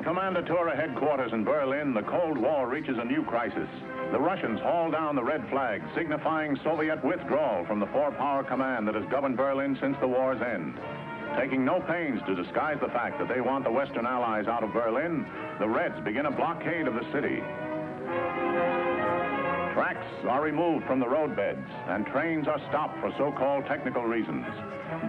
Kommandatura headquarters in Berlin, the Cold War reaches a new crisis. The Russians haul down the red flag, signifying Soviet withdrawal from the four-power command that has governed Berlin since the war's end. Taking no pains to disguise the fact that they want the Western Allies out of Berlin, the Reds begin a blockade of the city. Tracks are removed from the roadbeds, and trains are stopped for so-called technical reasons.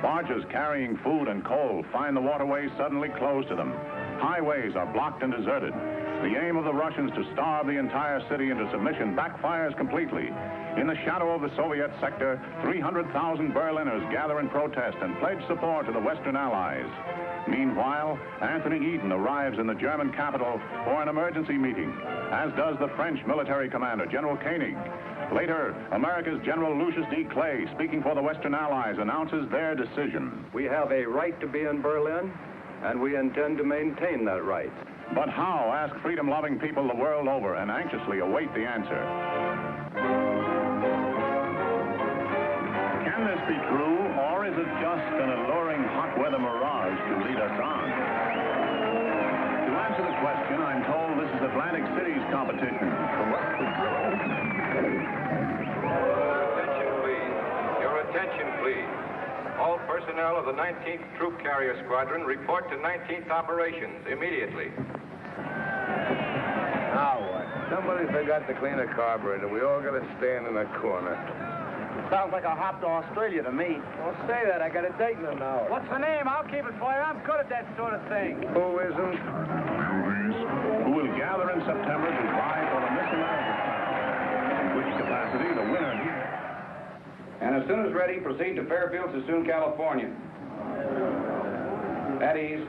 Barges carrying food and coal find the waterways suddenly closed to them. Highways are blocked and deserted. The aim of the Russians to starve the entire city into submission backfires completely. In the shadow of the Soviet sector, 300,000 Berliners gather in protest and pledge support to the Western Allies. Meanwhile, Anthony Eden arrives in the German capital for an emergency meeting, as does the French military commander, General Koenig. Later, America's General Lucius D. Clay, speaking for the Western Allies, announces their decision. We have a right to be in Berlin, and we intend to maintain that right. But how, ask freedom-loving people the world over and anxiously await the answer. Can this be true, or is it just an alluring hot-weather mirage to lead us on? To answer the question, I'm told this is Atlantic City's competition. Attention, please. Your attention, please. All personnel of the 19th Troop Carrier Squadron report to 19th Operations immediately. Now what? Somebody forgot to clean a carburetor. We all got to stand in a corner. Sounds like a hop to Australia to me. Don't say that. I got a date in an hour. What's the name? I'll keep it for you. I'm good at that sort of thing. Who isn't? Who will gather in September to vie for the Miss America crown. In which capacity the winner. And as soon as ready, proceed to Fairfield, Sassoon, California. At ease.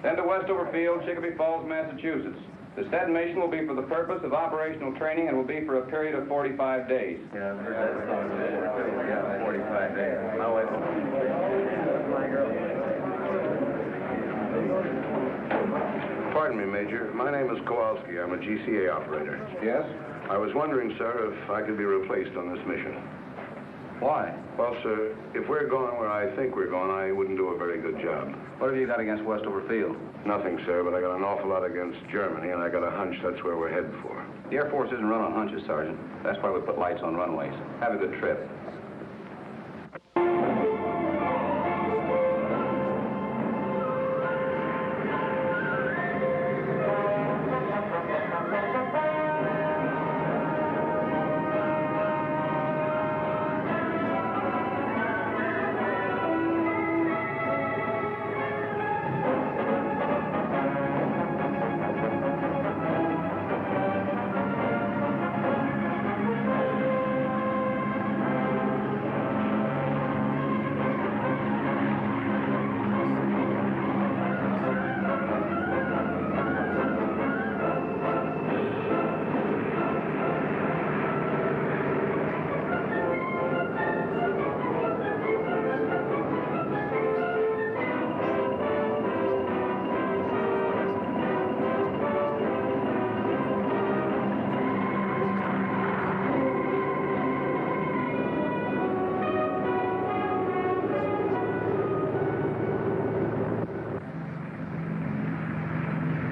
Then to Westover Field, Chicopee Falls, Massachusetts. The said mission will be for the purpose of operational training and will be for a period of 45 days. 45 days. Pardon me, Major. My name is Kowalski. I'm a GCA operator. Yes? I was wondering, sir, if I could be replaced on this mission. Why? Well, sir, if we're going where I think we're going, I wouldn't do a very good job. What have you got against Westover Field? Nothing, sir, but I got an awful lot against Germany, and I got a hunch that's where we're headed for. The Air Force isn't run on hunches, Sergeant. That's why we put lights on runways. Have a good trip.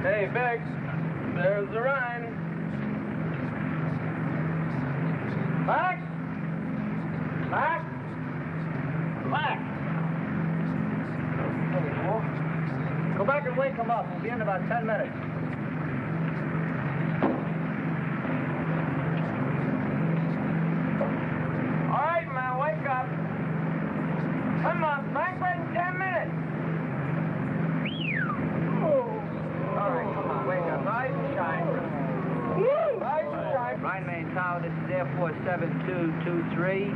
Hey, Biggs, there's the Rhine. Max? Max? Max? Go back and wake him up. We'll be in about 10 minutes. All right, man, wake up. Come on, Frank, wait 10 minutes. All right, come on, wake up. Rise and shine. Rise and shine. Rhine Main Tower, this is Air Force 7223.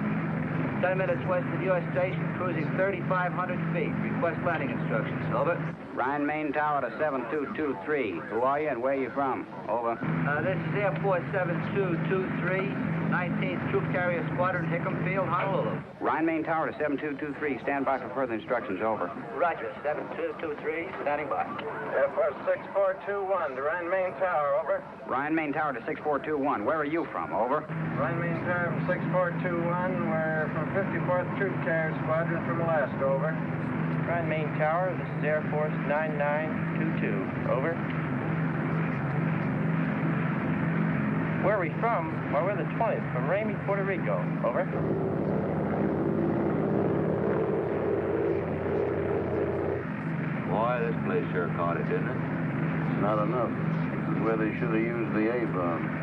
10 minutes west of your station, cruising 3,500 feet. Request landing instructions. Over. Rhine Main Tower to 7223. Who are you and where are you from? Over. This is Air Force 7223. 19th Troop Carrier Squadron, Hickam Field, Honolulu. Rhine Main Tower to 7223. Stand by for further instructions. Over. Roger. 7223, standing by. Air Force 6421 to Rhine Main Tower, over. Rhine Main Tower to 6421. Where are you from? Over. Rhine Main Tower from 6421. We're from 54th Troop Carrier Squadron from Alaska, over. Rhine Main Tower, this is Air Force 9922. Over. Where are we from? Well, we're the 20th, from Ramey, Puerto Rico. Over. Boy, this place sure caught it, didn't it? It's not enough. This is where they should have used the A-bomb.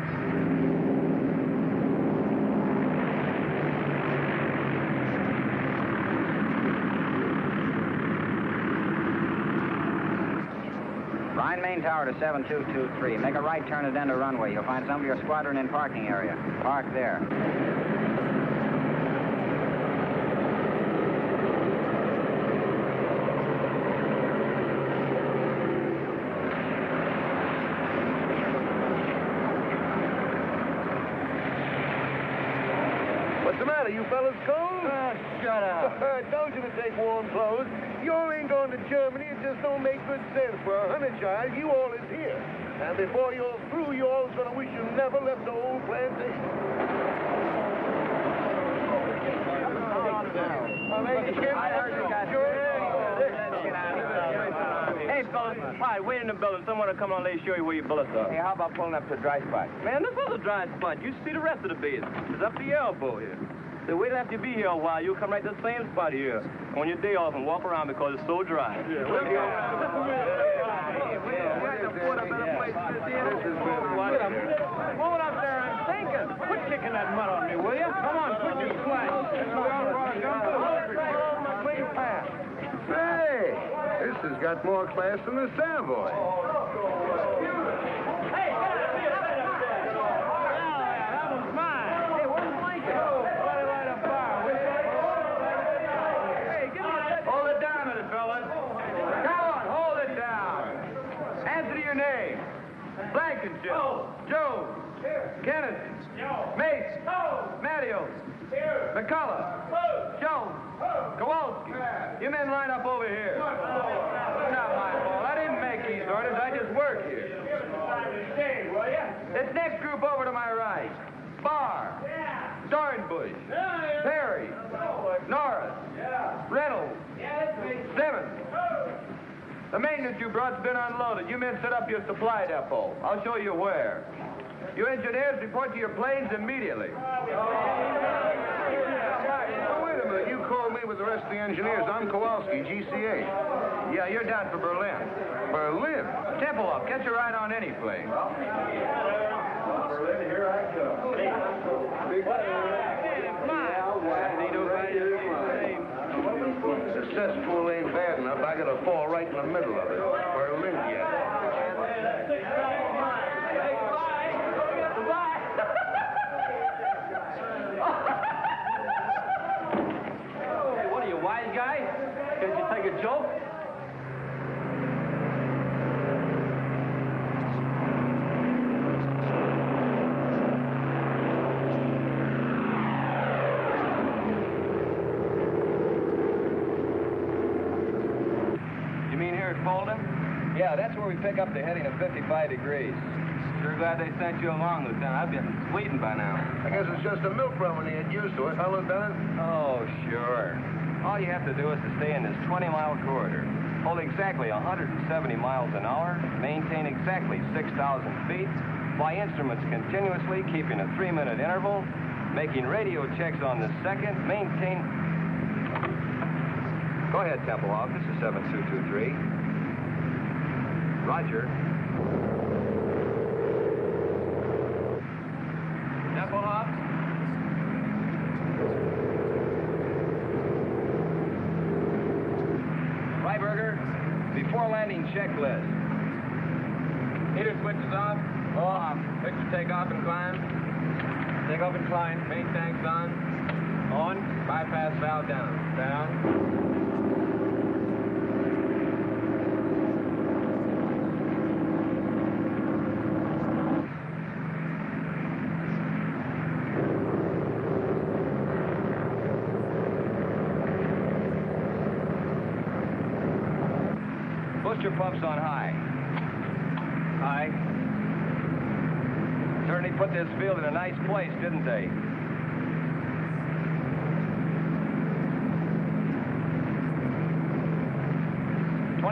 Line main tower to 7223. Make a right turn at end of runway. You'll find some of your squadron in parking area. Park there. What's the matter? You fellas cold? Shut up. Told you to take warm clothes. You all ain't going to Germany. It just don't make good sense. For a hunter child, you all is here. And before you're through, you all's going to wish you never left the old plantation. Hey, fellas. Hi, wait in the building. Someone will come on and show you where your bullets are. Hey, how about pulling up to a dry spot? Man, this is a dry spot. You see the rest of the base. It's up to your elbow here. So wait till after you be here a while. You'll come right to the same spot here on your day off and walk around because it's so dry. Hold up there and thinking. Quit kicking that mud on me, will you? Come on, quit your slack. Hey, this has got more class than the Savoy. Joe, Kenneth, Mace, Matthews, McCullough, Jones, Kowalski. You men line up over here. Not my fault. I didn't make these orders. I just work here. This next group over to my right. Barr, Dornbush, Perry, Norris, Reynolds, Simmons. The maintenance you brought's been unloaded. You men set up your supply depot. I'll show you where. You engineers report to your planes immediately. Wait a minute. You called me with the rest of the engineers. I'm Kowalski, GCA. Yeah, you're down for Berlin. Berlin? Temple up. Catch a ride on any plane. Berlin, here I come. The cesspool ain't bad enough. I gotta fall right in the middle of it. Berlin yet. Hey, what are you, wise guy? Can't you take a joke? Yeah, that's where we pick up the heading of 55 degrees. Sure glad they sent you along, Lieutenant. I've been waiting by now. I guess it's just a milk run when you get used to it, huh, Lieutenant? Oh, sure. All you have to do is to stay in this 20-mile corridor, hold exactly 170 miles an hour, maintain exactly 6,000 feet, fly instruments continuously, keeping a 3-minute interval, making radio checks on the second, maintain... Go ahead, Tempelhoff. This is 7223. Roger. Tempelhoff. Freiberger, before landing checklist. Heater switches off. Off. Picture takeoff and climb. Take off and climb. Main tanks on. On. Bypass valve down. Down. Booster pumps on high. High. Certainly put this field in a nice place, didn't they?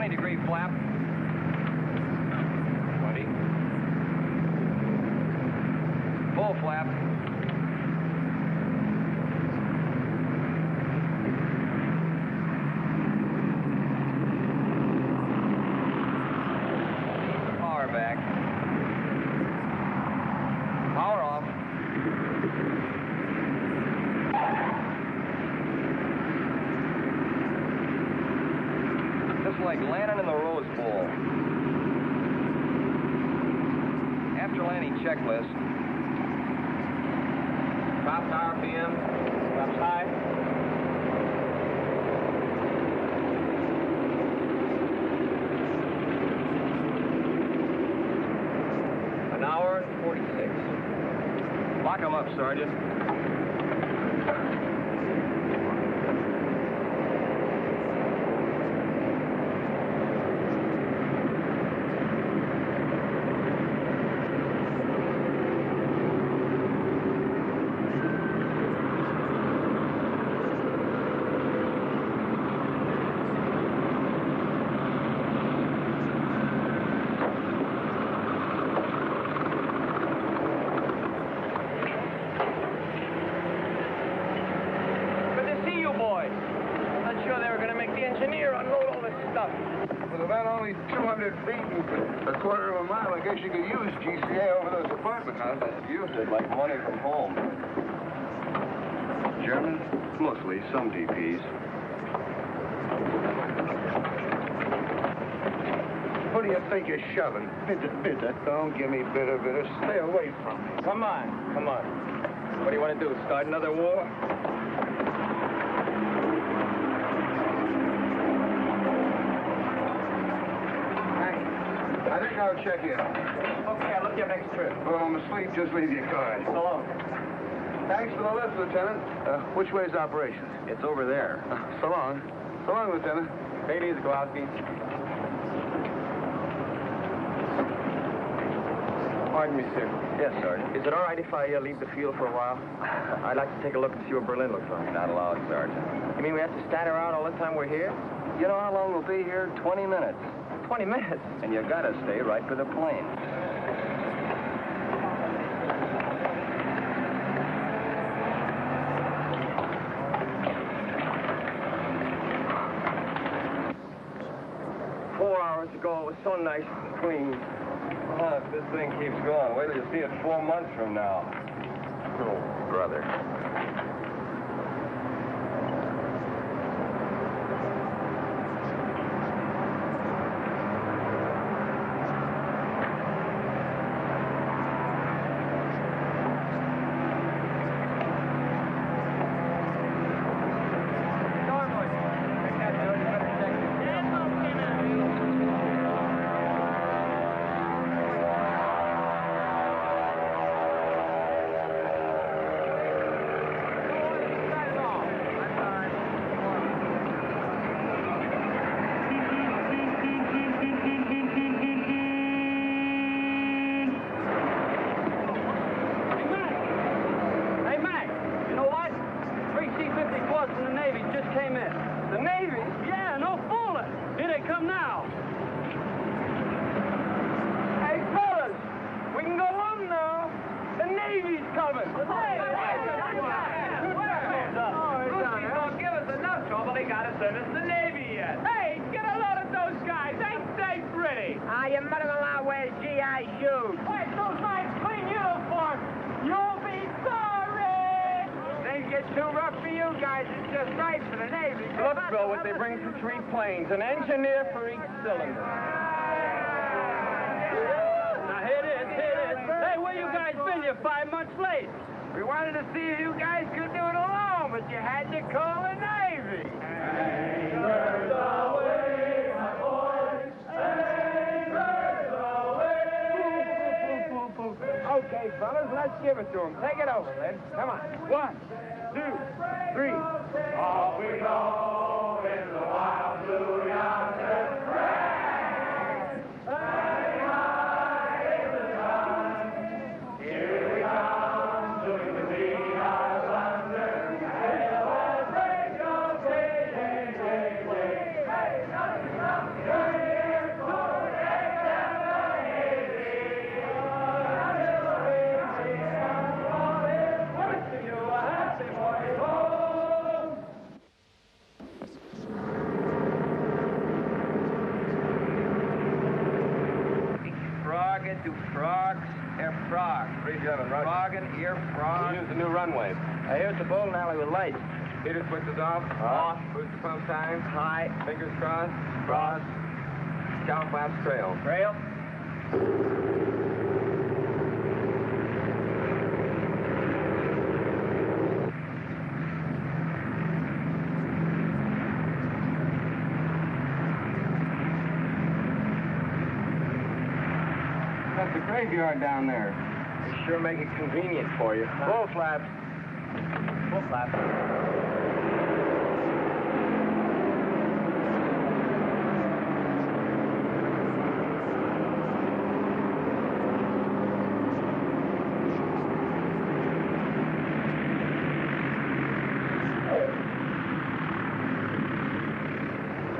Degree flap. 20. flap. Power back. Power off. Just like landing in the Rose Bowl. After landing checklist. Top RPM. Flaps high. An hour and 46. Lock 'em up, Sergeant. With about only 200 feet and a quarter of a mile, I guess you could use GCA over those apartment houses. Use it like money from home. German? Mostly, some DPs. What do you think you're shoving? Bitter. Don't give me bitter. Stay away from me. Come on. What do you want to do, start another war? I think I'll check in. Okay, I'll look you up next trip. Well, I'm asleep. Just leave your card. So long. Thanks for the lift, Lieutenant. Which way's operations? It's over there. So long. So long, Lieutenant. Take it easy, Kowalski. Pardon me, sir. Yes, Sergeant. Is it all right if I leave the field for a while? I'd like to take a look and see what Berlin looks like. Not allowed, Sergeant. You mean we have to stand around all the time we're here? You know how long we'll be here? 20 minutes. 20 minutes. And you gotta stay right for the plane. Ago, it was so nice and clean. If this thing keeps going, wait till you see it 4 months from now. Oh, brother. An engineer for each cylinder. Now, here it is. Hey, where you guys been? You're 5 months late. We wanted to see if you guys could do it alone, but you had to call the Navy. Anchors away, my boys. Anchors away. Okay, fellas, let's give it to them. Take it over, then. Come on. 1, 2, 3. Off we go in the wild blue yonder. to frogs, air frogs. 37, Roger. Frogging, ear frog. Use the new runway. Here's the bowling alley with lights. Heater switches off. Off. Booster pump time. High. Fingers crossed. Cross. Scout flaps trail. Trail. That's the graveyard down there. They sure make it convenient for you. Full flaps. Full flaps.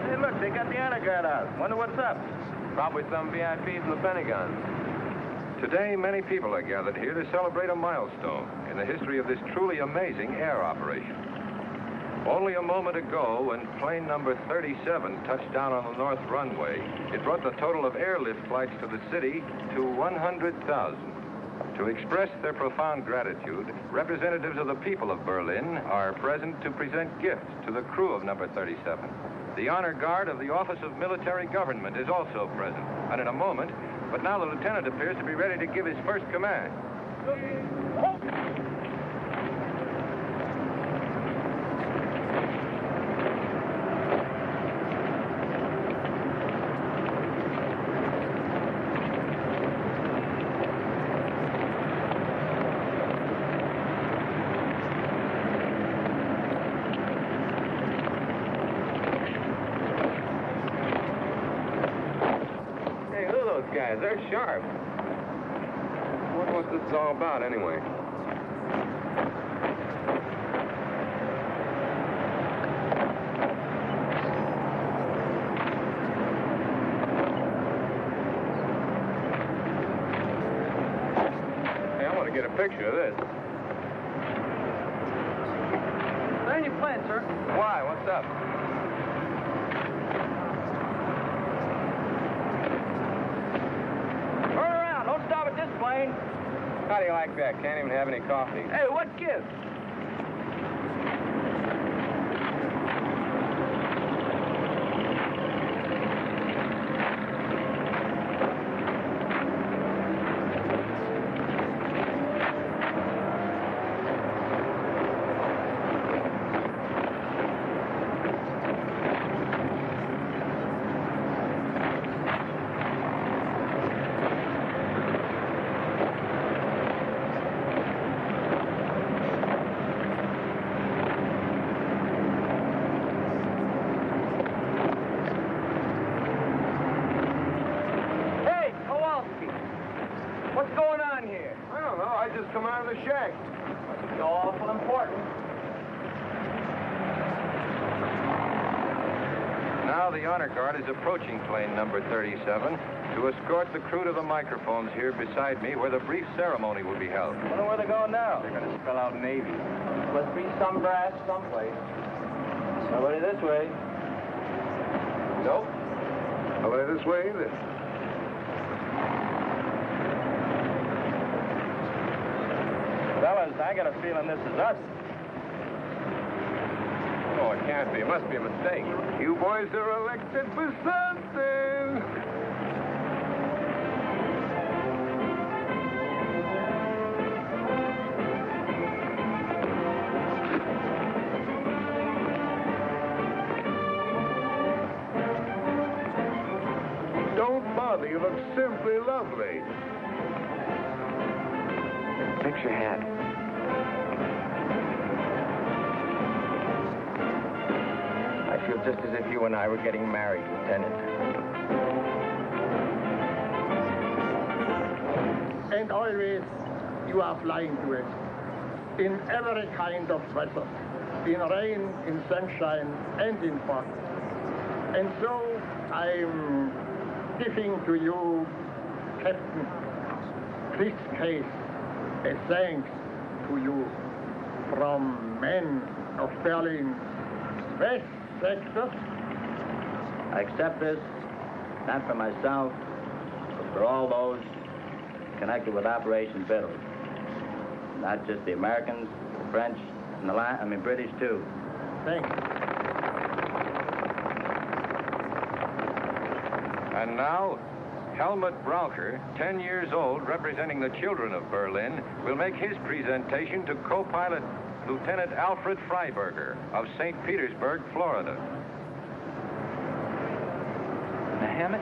Hey, look, they got the honor guard out. Wonder what's up. Probably some VIPs in the Pentagon. Today, many people are gathered here to celebrate a milestone in the history of this truly amazing air operation. Only a moment ago, when plane number 37 touched down on the north runway, it brought the total of airlift flights to the city to 100,000. To express their profound gratitude, representatives of the people of Berlin are present to present gifts to the crew of number 37. The honor guard of the Office of Military Government is also present, and in a moment, but now the lieutenant appears to be ready to give his first command. Guys, they're sharp. I wonder what this is all about, anyway. Hey, I want to get a picture of this. Where are you playing, sir? Why? What's up? Plane. How do you like that? Can't even have any coffee. Hey, what gives? Come out of the shack. It's awful important. Now the honor guard is approaching plane number 37 to escort the crew to the microphones here beside me where the brief ceremony will be held. I wonder where they're going now. They're going to spell out Navy. Must be some brass someplace. Nobody this way. Nope. Nobody this way either. Fellas, I got a feeling this is us. Oh, it can't be. It must be a mistake. You boys are elected for something. Don't bother. You look simply lovely. Fix your hat. I feel just as if you and I were getting married, Lieutenant. And always you are flying to it. In every kind of weather. In rain, in sunshine, and in fog. And so I'm giving to you, Captain, this case, a thanks to you from men of Berlin's West sector. I accept this, not for myself, but for all those connected with Operation Italy. Not just the Americans, the French, and the British too. Thanks. And now, Helmut Braucher, 10 years old, representing the children of Berlin, will make his presentation to co-pilot Lieutenant Alfred Freiberger of St. Petersburg, Florida. Now, Helmut,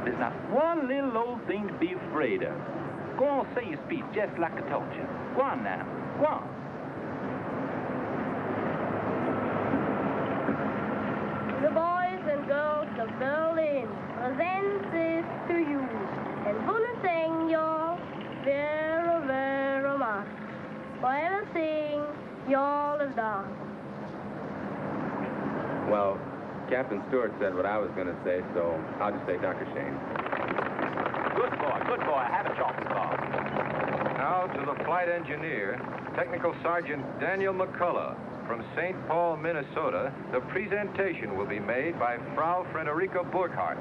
there's not one little old thing to be afraid of. Go on, say your speech just like I told you. Go on now. Go on. The boys and girls of Berlin present this to you. And wunderlich y'all very, very much for everything y'all have done. Well, Captain Stewart said what I was going to say, so I'll just say Dr. Shane. Good boy. Have a chocolate bar. Now to the flight engineer, Technical Sergeant Daniel McCullough. From St. Paul, Minnesota, the presentation will be made by Frau Frederica Burkhardt.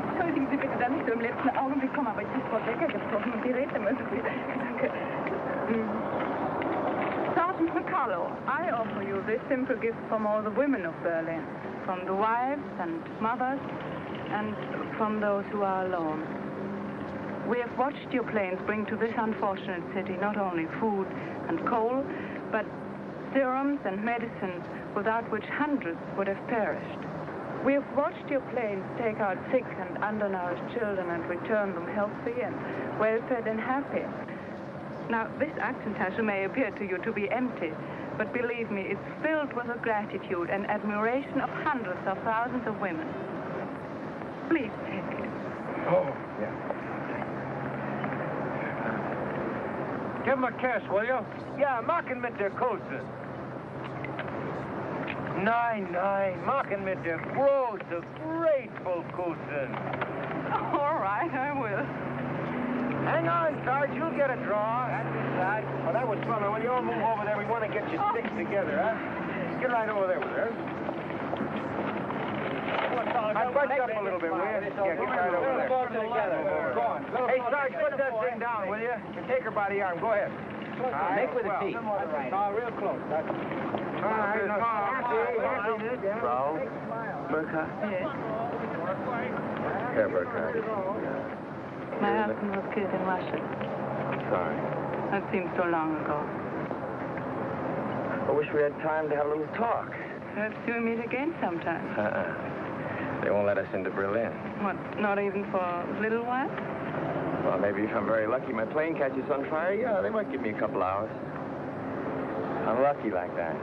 Entschuldigen Sie bitte, dass ich so im letzten Augenblick komme, aber ich habe Frau Becker getroffen und die redet immer so viel. Danke. Sergeant McCullough, I offer you this simple gift from all the women of Berlin, from the wives and mothers, and from those who are alone. We have watched your planes bring to this unfortunate city not only food and coal, but serums and medicines without which hundreds would have perished. We have watched your planes take out sick and undernourished children and return them healthy and well-fed and happy. Now, this Aktentasche may appear to you to be empty, but believe me, it's filled with the gratitude and admiration of hundreds of thousands of women. Please take it. Oh, yeah. Give him a kiss, will you? Ja, machen mit der Kose. Nein, machen mit der große, grateful Kusen. All right, I will. Hang on, Sarge, you'll get a draw. That's it, Sarge. Oh, that was fun. Now, when you all move over there, we want to get your sticks together, huh? Get right over there with her. Bunch up a little bit, will you? Yeah, get right over there. Go on. Hey, Sarge, put that thing down, will you? And take her by the arm. Go ahead. Make with the teeth. Real close. All right. Frau Burkhardt? Yes. Herr Burkhardt. My husband was killed in Russia. Sorry. That seems so long ago. I wish we had time to have a little talk. Perhaps we'll meet again sometime. They won't let us into Berlin. What, not even for a little while? Well, maybe if I'm very lucky, my plane catches on fire, yeah, they might give me a couple hours. I'm lucky like that.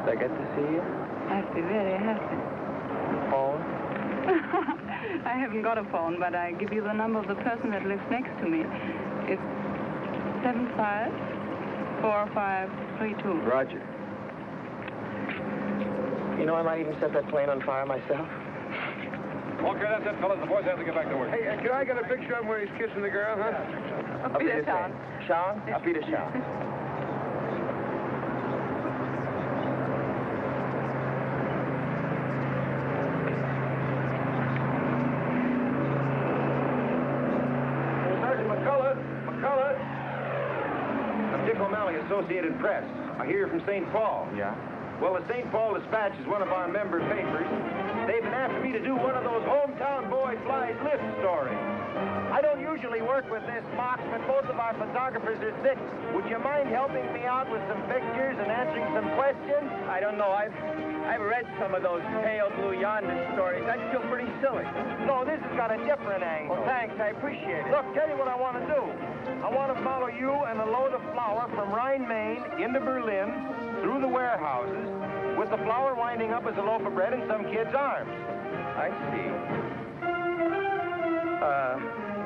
Did I get to see you? I'd be very happy. Phone? I haven't got a phone, but I give you the number of the person that lives next to me. It's 754532. Roger. You know, I might even set that plane on fire myself. Okay, that's it, fellas. The boys have to get back to work. Hey, can I get a picture of him where he's kissing the girl, huh? Auf Wiedersehen. Sean? Auf Wiedersehen. Sergeant McCullough. I'm Dick O'Malley, Associated Press. I hear you're from St. Paul. Yeah? Well, the St. Paul Dispatch is one of our member papers. They've been after me to do one of those hometown boy flies lift stories. I don't usually work with this box, but both of our photographers are sick. Would you mind helping me out with some pictures and answering some questions? I don't know. I've read some of those pale blue yonder stories. I'd feel pretty silly. No, this has got a different angle. Well, thanks. I appreciate it. Look, tell you what I want to do. I want to follow you and a load of flour from Rhine, Maine into Berlin, through the warehouses, with the flour winding up as a loaf of bread in some kid's arms. I see.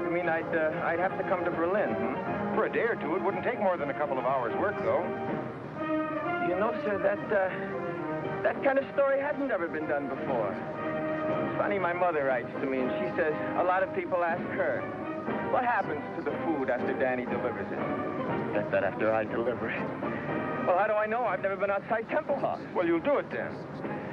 You mean I'd have to come to Berlin, hmm? For a day or two, it wouldn't take more than a couple of hours' work, though. You know, sir, that kind of story hasn't ever been done before. It's funny, my mother writes to me, and she says a lot of people ask her, what happens to the food after Danny delivers it? That's that after I deliver it. Well, how do I know? I've never been outside Temple House. Well, you'll do it then.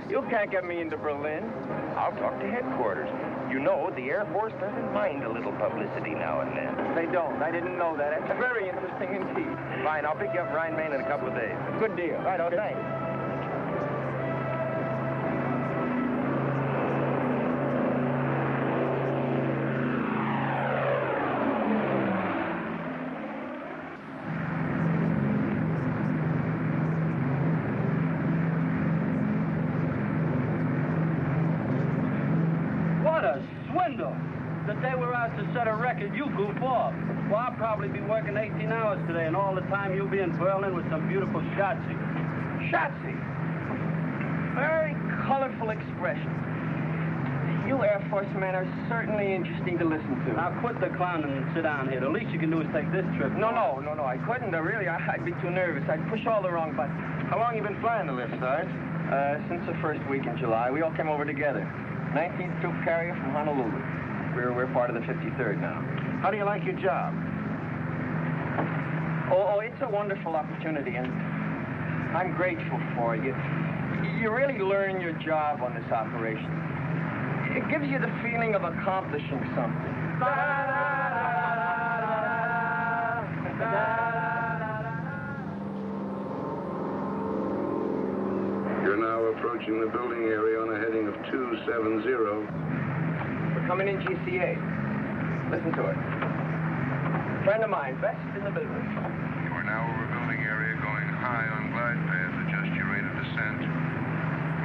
You can't get me into Berlin. I'll talk to headquarters. You know, the Air Force doesn't mind a little publicity now and then. They don't. I didn't know that. It's very interesting indeed. Fine, I'll pick you up Rhine, Maine in a couple of days. Good deal. Right, oh, thanks. The day we're out to set a record, you goof off. Well, I'll probably be working 18 hours today, and all the time you'll be in Berlin with some beautiful Schatzi. Schatzi? Very colorful expression. You Air Force men are certainly interesting to listen to. Now, quit the clowning and sit down here. The least you can do is take this trip. No, I couldn't. Really, I'd be too nervous. I'd push all the wrong buttons. How long you been flying the lift, Sarge? Since the first week in July. We all came over together. 19th Troop Carrier from Honolulu. We're part of the 53rd now. How do you like your job? Oh, it's a wonderful opportunity, and I'm grateful for it. You really learn your job on this operation. It gives you the feeling of accomplishing something. You're now approaching the building area on a heading of 270. Coming in GCA. Listen to it. Friend of mine, best in the business. You are now over building area going high on glide path. Adjust your rate of descent.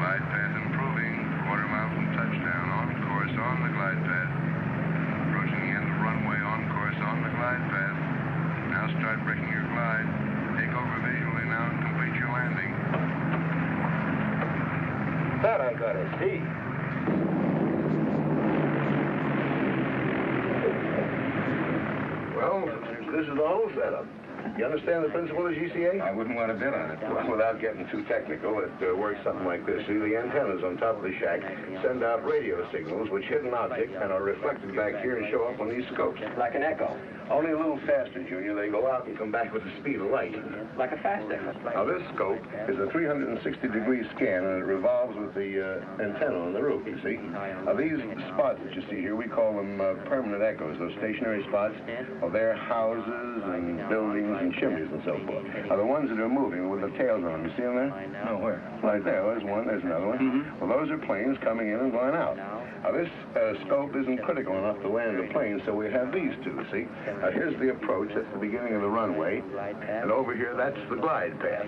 Glide path improving. Quarter mile from touchdown. On course on the glide path. Approaching the end of runway. On course on the glide path. Now start breaking your glide. Take over visually now and complete your landing. That I gotta see. Well, this is the whole setup. You understand the principle of GCA? I wouldn't want to bet on it. Well, without getting too technical, it works something like this. See, the antennas on top of the shack send out radio signals which hit an object and are reflected back here and show up on these scopes. Like an echo. Only a little faster, Junior. They go out and come back with the speed of light. Like a fast echo. Now, this scope is a 360-degree scan, and it revolves with the antenna on the roof, you see. Now, these spots that you see here, we call them permanent echoes. Those stationary spots, well, they're houses and buildings and chimneys and so forth. Now, the ones that are moving with the tails on them, you see them there? No, where? Right there. There's one. There's another one. Well, those are planes coming in and going out. Now, this scope isn't critical enough to land the plane, so we have these two, see? Now, here's the approach. That's the beginning of the runway. And over here, that's the glide path.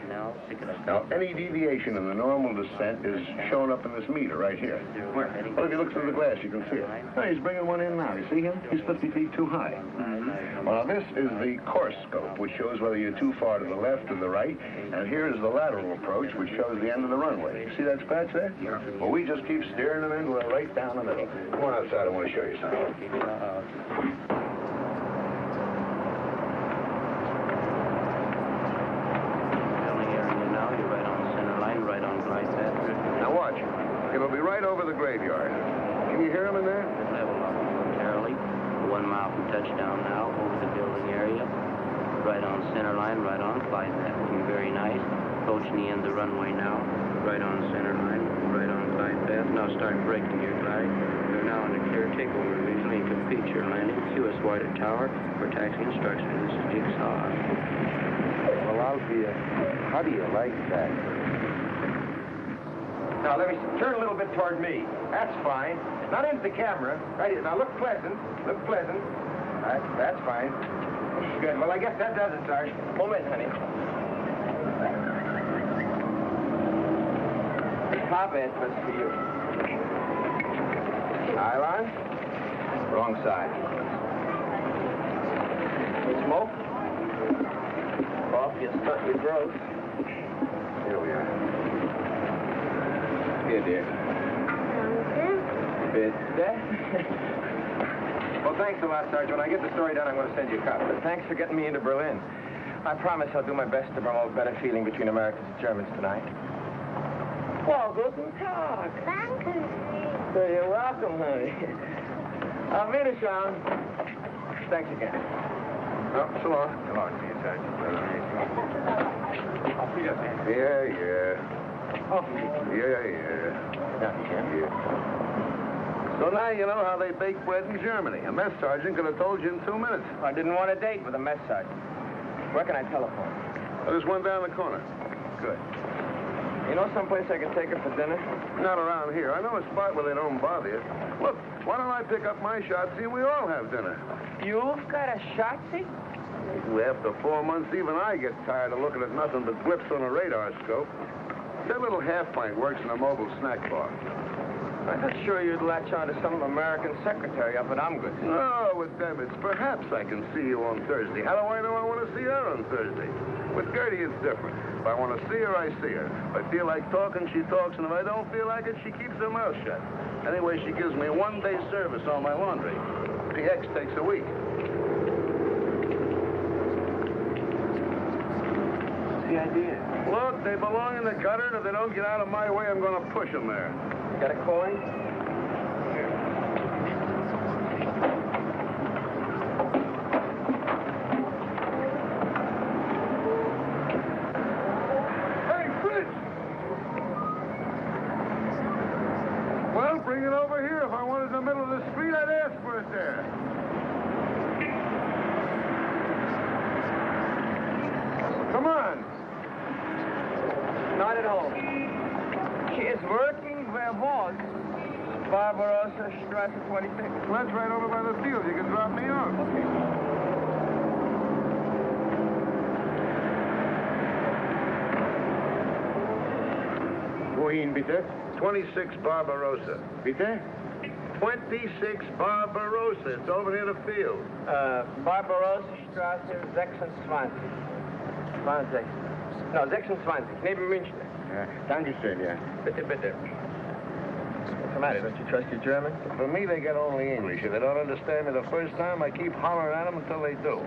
Now, any deviation in the normal descent is shown up in this meter right here. Where? Well, if you look through the glass, you can see it. Oh, he's bringing one in now. You see him? He's 50 feet too high. Well, now, this is the course scope, which shows whether you're too far to the left or the right. And here is the lateral approach, which shows the end of the runway. You see that scratch there? Well, we just keep steering them in right down the middle. Come on outside. I want to show you something. It'll be right over the graveyard. Can you hear him in there? Level up momentarily. 1 mile from touchdown now, over the building area. Right on center line, right on glide path. Looking very nice. Approaching the end of the runway now. Right on center line, right on glide path. Now start breaking your glide. You're now in the clear takeover visually and complete your landing. QS Whiter Tower for taxi instructions. This is Jigsaw. Well, Althea, how do you like that? Now, let me turn a little bit toward me. That's fine. Not into the camera. Right here. Now, look pleasant. Look pleasant. That's fine. Good. Well, I guess that does it, Sarge. Moment, honey. Top edge, that's for you. Nylon. Wrong side. Smoke. Off, you stunt your growth. Here we are. Here, dear. Well, thanks a lot, Sergeant. When I get the story done, I'm going to send you a copy. But thanks for getting me into Berlin. I promise I'll do my best to promote better feeling between Americans and Germans tonight. Well, guten Tag. Danke. So you're welcome, honey. Auf Wiedersehen. Thanks again. Oh, so long. So long to you, Sergeant. Yeah. So now you know how they bake bread in Germany. A mess sergeant could have told you in 2 minutes. I didn't want a date with a mess sergeant. Where can I telephone? There's one down the corner. Good. You know someplace I can take her for dinner? Not around here. I know a spot where they don't bother you. Look, why don't I pick up my shotzi and we all have dinner? You've got a shotzi? After 4 months, even I get tired of looking at nothing but blips on a radar scope. That little half-pint works in a mobile snack bar. I'm not sure you'd latch on to some American secretary up at Omgood. No, with them, it's perhaps I can see you on Thursday. How do I know I want to see her on Thursday? With Gertie, it's different. If I want to see her, I see her. If I feel like talking, she talks, and if I don't feel like it, she keeps her mouth shut. Anyway, she gives me 1 day service on my laundry. PX takes a week. What's the idea? Look, they belong in the gutter, and if they don't get out of my way, I'm going to push them there. Got a coin? Hey, Fritz! Well, bring it over here. If I wanted it in the middle of the street, I'd ask for it there. Come on. Not at home. She is working where was Barbarossa Strasse 26. Well, that's right over by the field. You can drop me off. Okay. Wohin, bitte? 26 Barbarossa. Bitte? 26 Barbarossa. It's over near the field. Barbarossa Strasse 26. 20. No, 26. Neben München. Dankeschön, yeah. Bitte, bitte. What's the matter? Don't you trust your German? For me, they get only English. If they don't understand me the first time, I keep hollering at them until they do.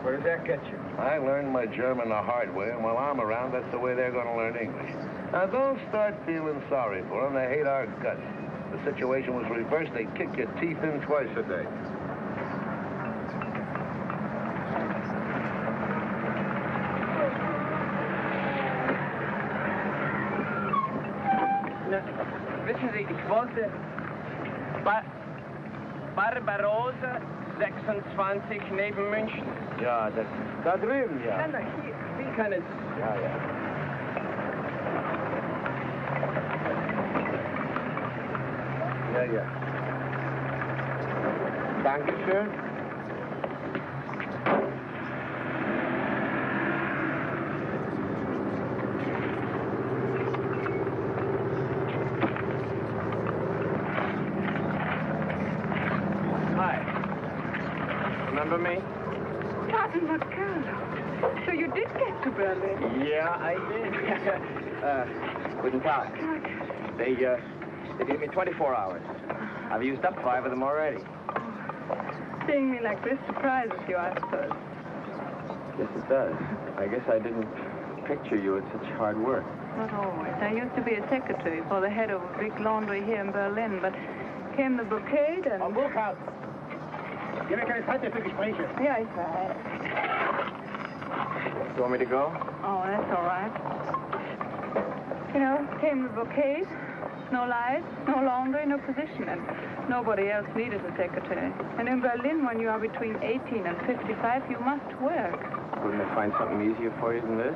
Where does that get you? I learned my German the hard way, and while I'm around, that's the way they're going to learn English. Now, don't start feeling sorry for them. They hate our guts. If the situation was reversed, they'd kick your teeth in twice a day. Wissen Sie, ich wollte Barbarossa 26 neben München. Ja, das da drüben, ja. Nein, nein, hier. Wie kann es... Ja, ja. Ja, ja. Dankeschön. Remember me? Captain McCullough. So you did get to Berlin? Yeah, I did. Guten Tag. They gave me 24 hours. I've used up 5 of them already. Seeing me like this surprises you, I suppose. Yes, it does. I guess I didn't picture you at such hard work. Not always. I used to be a secretary for the head of a big laundry here in Berlin, but came the Blockade and... Burkhardt! Wir haben keine Zeit mehr für Gespräche. Yeah, ich weiß. You want me to go? Oh, that's all right. You know, came the Blockade. No lights, no laundry, no position, and nobody else needed a secretary. And in Berlin, when you are between 18 and 55, you must work. Wouldn't they find something easier for you than this?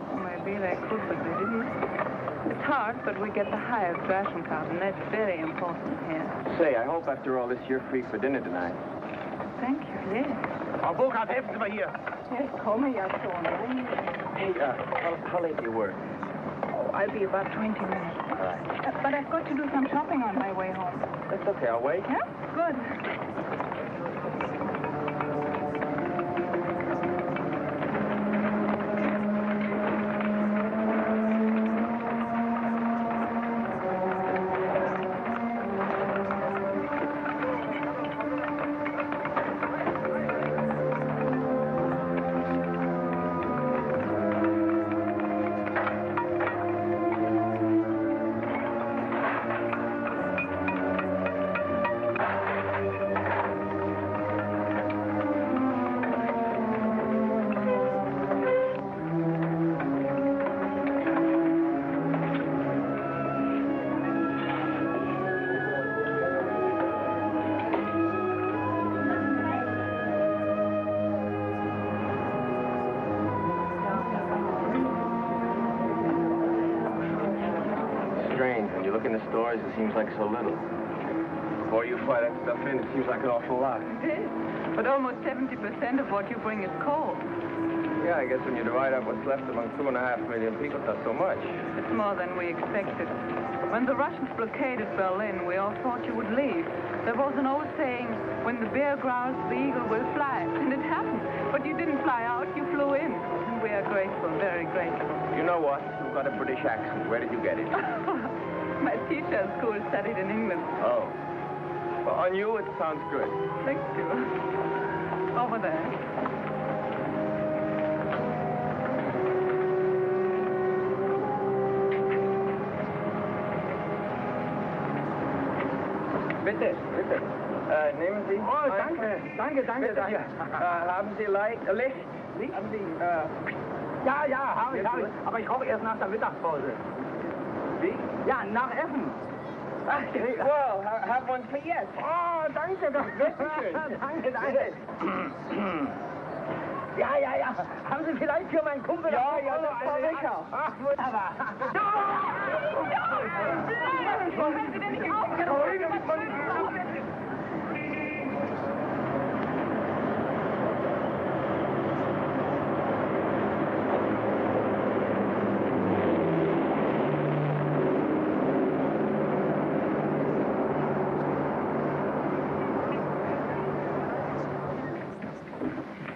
Well, maybe they could, but they didn't. It's hard, but we get the highest ration card, and that's very important here. Say, I hope after all this you're free for dinner tonight. Thank you, yes. Frau Burkhardt, helfen Sie mal hier. Yes, komme ja schon. Hey, how late do you work? Oh, I'll be about 20 minutes. All right. But I've got to do some shopping on my way home. That's okay, I'll wait. Yeah? Good. look in the stores, it seems like so little. Before you fly that stuff in, it seems like an awful lot. It is. But almost 70% of what you bring is coal. Yeah, I guess when you divide up what's left among 2.5 million people, it's not so much. It's more than we expected. When the Russians blockaded Berlin, we all thought you would leave. There was an old saying, when the bear growls, the eagle will fly. And it happened. But you didn't fly out, you flew in. And we are grateful, very grateful. You know what? You've got a British accent. Where did you get it? My teacher at school studied in England. Oh. Well, on you, it sounds good. Thank you. Over there. Bitte, bitte. Nehmen Sie... Oh, danke, danke. Haben Sie Licht? Haben Sie, ja, habe ich. Aber ich rauche erst nach der Mittagspause. Wie? Ja, nach Essen. Ach, well, have one for yes. Oh, danke, danke. Ja. Haben Sie vielleicht für meinen Kumpel... Ja, das war lecker. Ach, wunderbar. Wenn Sie denn nicht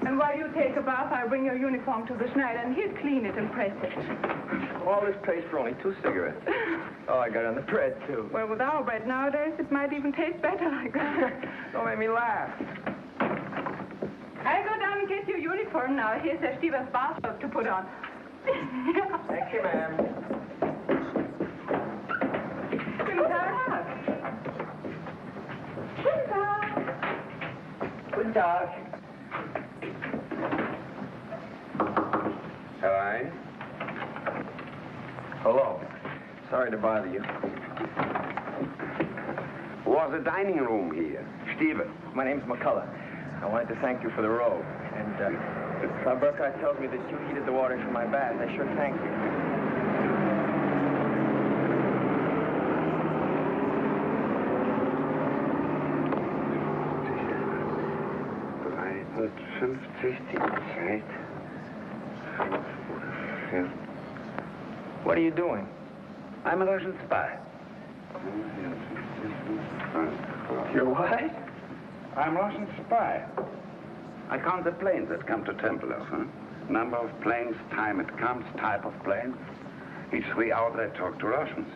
And while you take a bath, I'll bring your uniform to the Schneider, and he'll clean it and press it. All this pays for only 2 cigarettes. Oh, I got on the bread, too. Well, with our bread nowadays, it might even taste better like that. Don't make me laugh. I'll go down and get your uniform now. Here's Herr Stieber's bathrobe to put on. Thank you, ma'am. Guten Tag. Guten Tag. Guten Tag. Hi. Hello. Sorry to bother you. Was a dining room here? Steven. My name's McCullough. I wanted to thank you for the robe. And, Frau Burkhardt tells me that you heated the water for my bath. I sure thank you. What are you doing? I'm a Russian spy. You're what? I'm a Russian spy. I count the planes that come to Tempelhof. Number of planes, time it comes, type of plane. Each 3 hours I talk to Russians.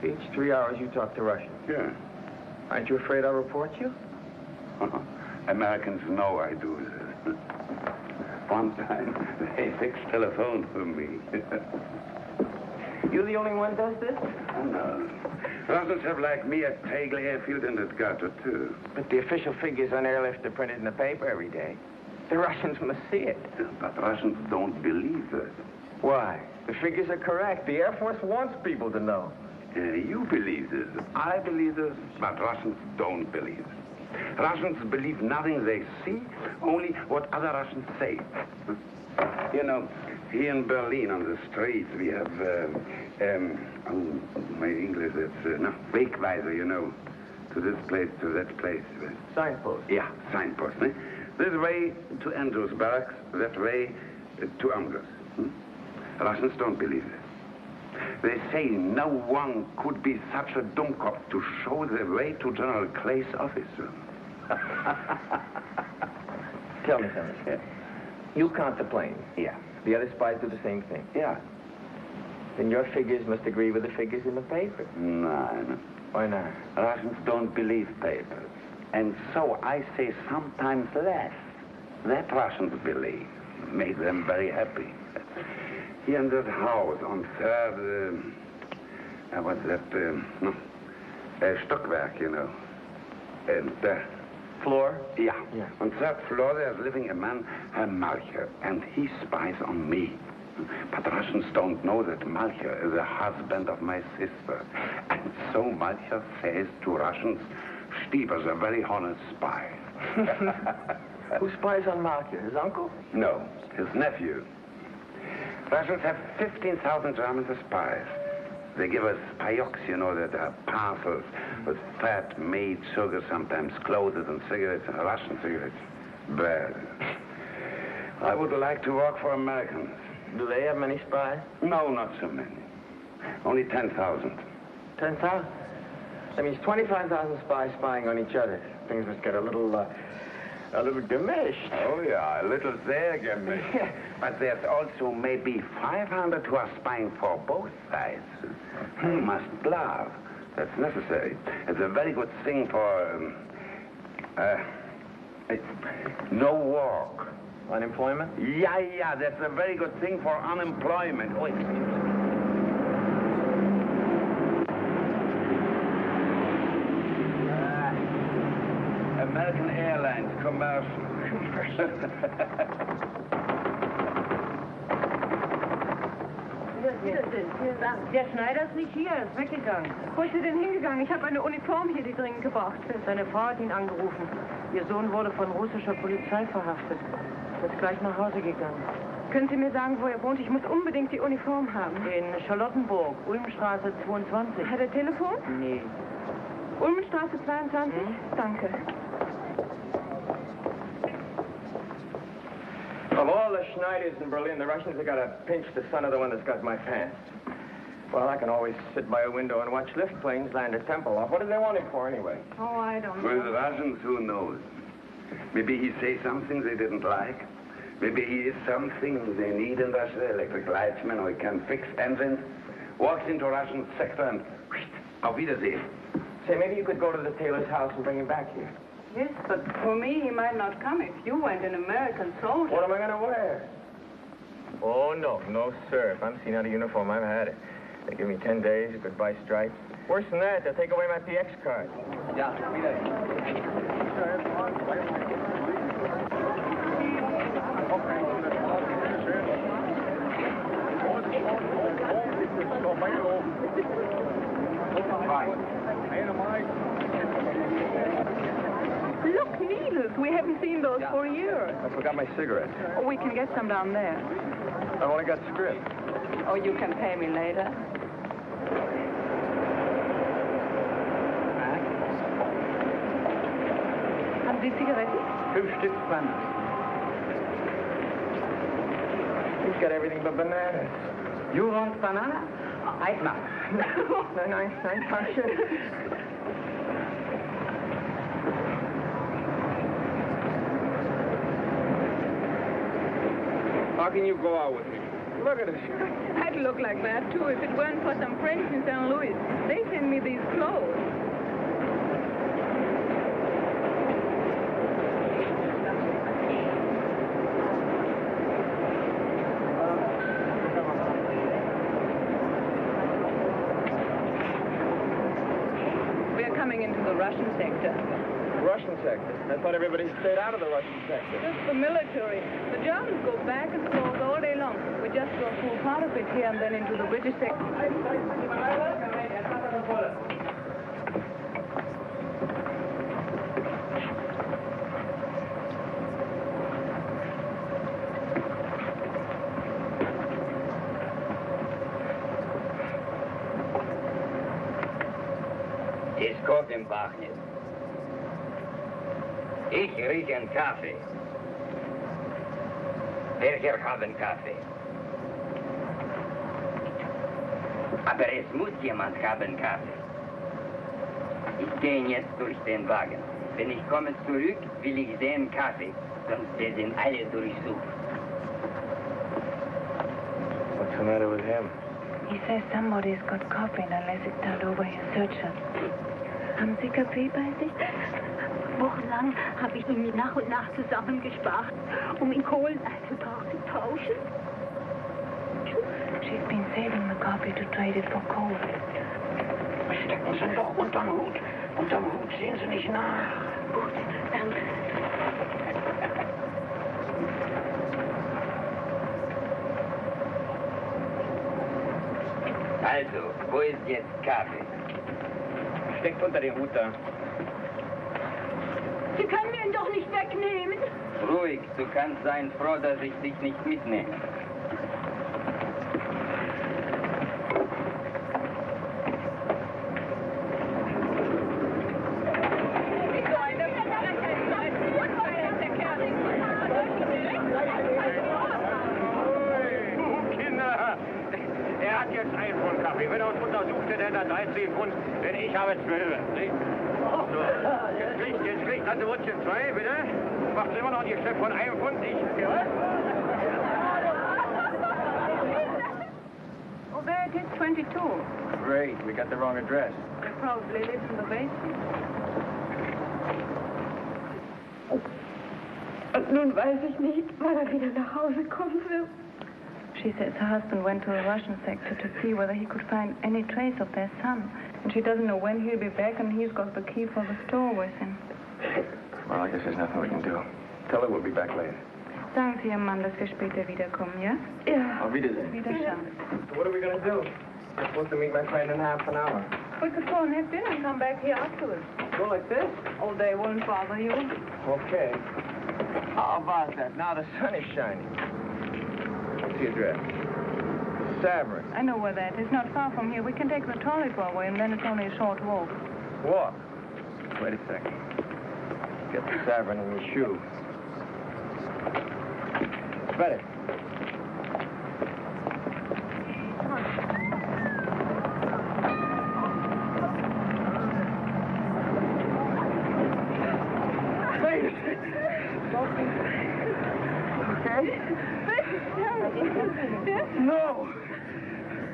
Each 3 hours you talk to Russians? Yeah. Aren't you afraid I'll report you? Americans know I do this. One time, they fixed telephone for me. You the only one does this? No. Russians have, like me, at Tegel Airfield and at Gotha, too. But the official figures on Airlift are printed in the paper every day. The Russians must see it. But Russians don't believe it. Why? The figures are correct. The Air Force wants people to know. You believe this. I believe this, but Russians don't believe it. Russians believe nothing they see, only what other Russians say. You know, here in Berlin on the streets we have, my English, it's, Wegweiser, you know, to this place, to that place. Signpost? Yeah, signpost. Eh? This way to Andrews Barracks, that way to Angers. Russians don't believe it. They say no one could be such a dummkopf to show the way to General Clay's office. Tell me something. Yeah. You count the planes. Yeah. The other spies do the same thing. Yeah. Then your figures must agree with the figures in the paper. No. Why not? Russians don't believe papers. And so I say sometimes less. That Russians believe. Make them very happy. Here in that house on 3rd, what's that, Stockwerk, you know. And, floor? Yeah. On 3rd floor there's living a man, Herr Malcher, and he spies on me. But Russians don't know that Malcher is the husband of my sister. And so Malcher says to Russians, Stieber's a very honest spy. Who spies on Malcher? His uncle? No, his nephew. Russians have 15,000 Germans as spies. They give us payoks, you know, that are parcels with fat, meat, sugar, sometimes clothes and cigarettes, and Russian cigarettes. Bad. I would like to work for Americans. Do they have many spies? No, not so many. Only 10,000. 10,000? That means 25,000 spies spying on each other. Things must get a little gemisch. Oh, yeah, a little there gemisch. But there's also maybe 500 who are spying for both sides. You must bluff. That's necessary. It's a very good thing for, no work. Unemployment? Yeah, that's a very good thing for unemployment. Oh, excuse me. American Airlines commercial. Der Schneider ist nicht hier, er ist weggegangen. Wo ist er denn hingegangen? Ich habe eine Uniform hier, die dringend gebraucht wird. Seine Frau hat ihn angerufen. Ihr Sohn wurde von russischer Polizei verhaftet. Er ist gleich nach Hause gegangen. Können Sie mir sagen, wo er wohnt? Ich muss unbedingt die Uniform haben. In Charlottenburg, Ulmstraße 22. Hat er Telefon? Nee. Ulmenstraße 22? Danke. Of all the Schneiders in Berlin, the Russians have got to pinch the son of the one that's got my pants. Well, I can always sit by a window and watch lift planes land at Tempelhof. What do they want him for, anyway? Oh, I don't know. For the Russians, who knows? Maybe he says something they didn't like. Maybe he is something they need in Russia, electric lightsman, or he can fix engines. Walks into a Russian sector and auf Wiedersehen. Say, maybe you could go to the tailor's house and bring him back here. Yes, but for me, he might not come if you weren't an American soldier. What am I going to wear? Oh, no, sir. If I'm seen out of uniform, I've had it. They give me 10 days, goodbye stripes. Worse than that, they'll take away my PX card. Yeah, Look, needles. We haven't seen those for years. I forgot my cigarettes. Oh, we can get some down there. I've only got script. Oh, you can pay me later. Haben Sie Zigaretten? 5 Stück Pfanne. He's got everything but bananas. You want banana? Eitmar. Nein, danke. How can you go out with me? Look at us. I'd look like that, too, if it weren't for some friends in St. Louis. They send me these clothes. We're coming into the Russian sector. Russian sector? I thought everybody stayed out of the Russian sector. Just the military. The Germans go back and forth all day long. We just go through part of it here and then into the British sector. Es kommt im Bach nicht. Ich rieche einen Kaffee. Welcher hat einen Kaffee? Aber es muss jemand haben Kaffee. Ich gehe jetzt durch den Wagen. Wenn ich komme zurück, will ich sehen Kaffee. Sonst werden alle durchsucht. What's the matter with him? He says somebody's got coffee unless it's turned over his searcher. Haben Sie Kaffee bei sich? Wochenlang habe ich ihn nach und nach zusammengespart, in Kohlen zu tauschen. She's been saving the coffee to trade it for coal. Stecken Sie doch unterm Hut. Unterm Hut sehen Sie nicht nach. Gut, danke. Also, wo ist jetzt Kaffee? Steckt unter den Hut da. Sie können mir ihn doch nicht wegnehmen. Ruhig, du kannst sein froh, dass ich dich nicht mitnehme. Ja, wie wird uns untersucht denn der 13 Pfund? Denn ich habe 12. Nicht? So, jetzt kriegt also Wutschen 2, bitte. Macht immer noch ein Geschäft von 1 Pfund. Ich. Oh, there it is, 22. Great, we got the wrong address. They probably live in the basement. Und nun weiß ich nicht, wann er wieder nach Hause kommen wird. She says her husband went to the Russian sector to see whether he could find any trace of their son. And she doesn't know when he'll be back, and he's got the key for the store with him. Well, I guess there's nothing we can do. Tell her we'll be back later. Sagen Sie Ihrem Mann, dass wir später wiederkommen, ja? Ja. Auf Wiedersehen. Wiederschauen. So what are we going to do? I'm supposed to meet my friend in half an hour. We could go and have dinner and come back here afterwards. Go like this? Oh, they won't bother you. Okay. How about that? Now the sun is shining. What's the address? Savern. I know where that is. Not far from here. We can take the trolley away, and then it's only a short walk. Walk? Wait a second. Get the Savern in your shoe. Better. No!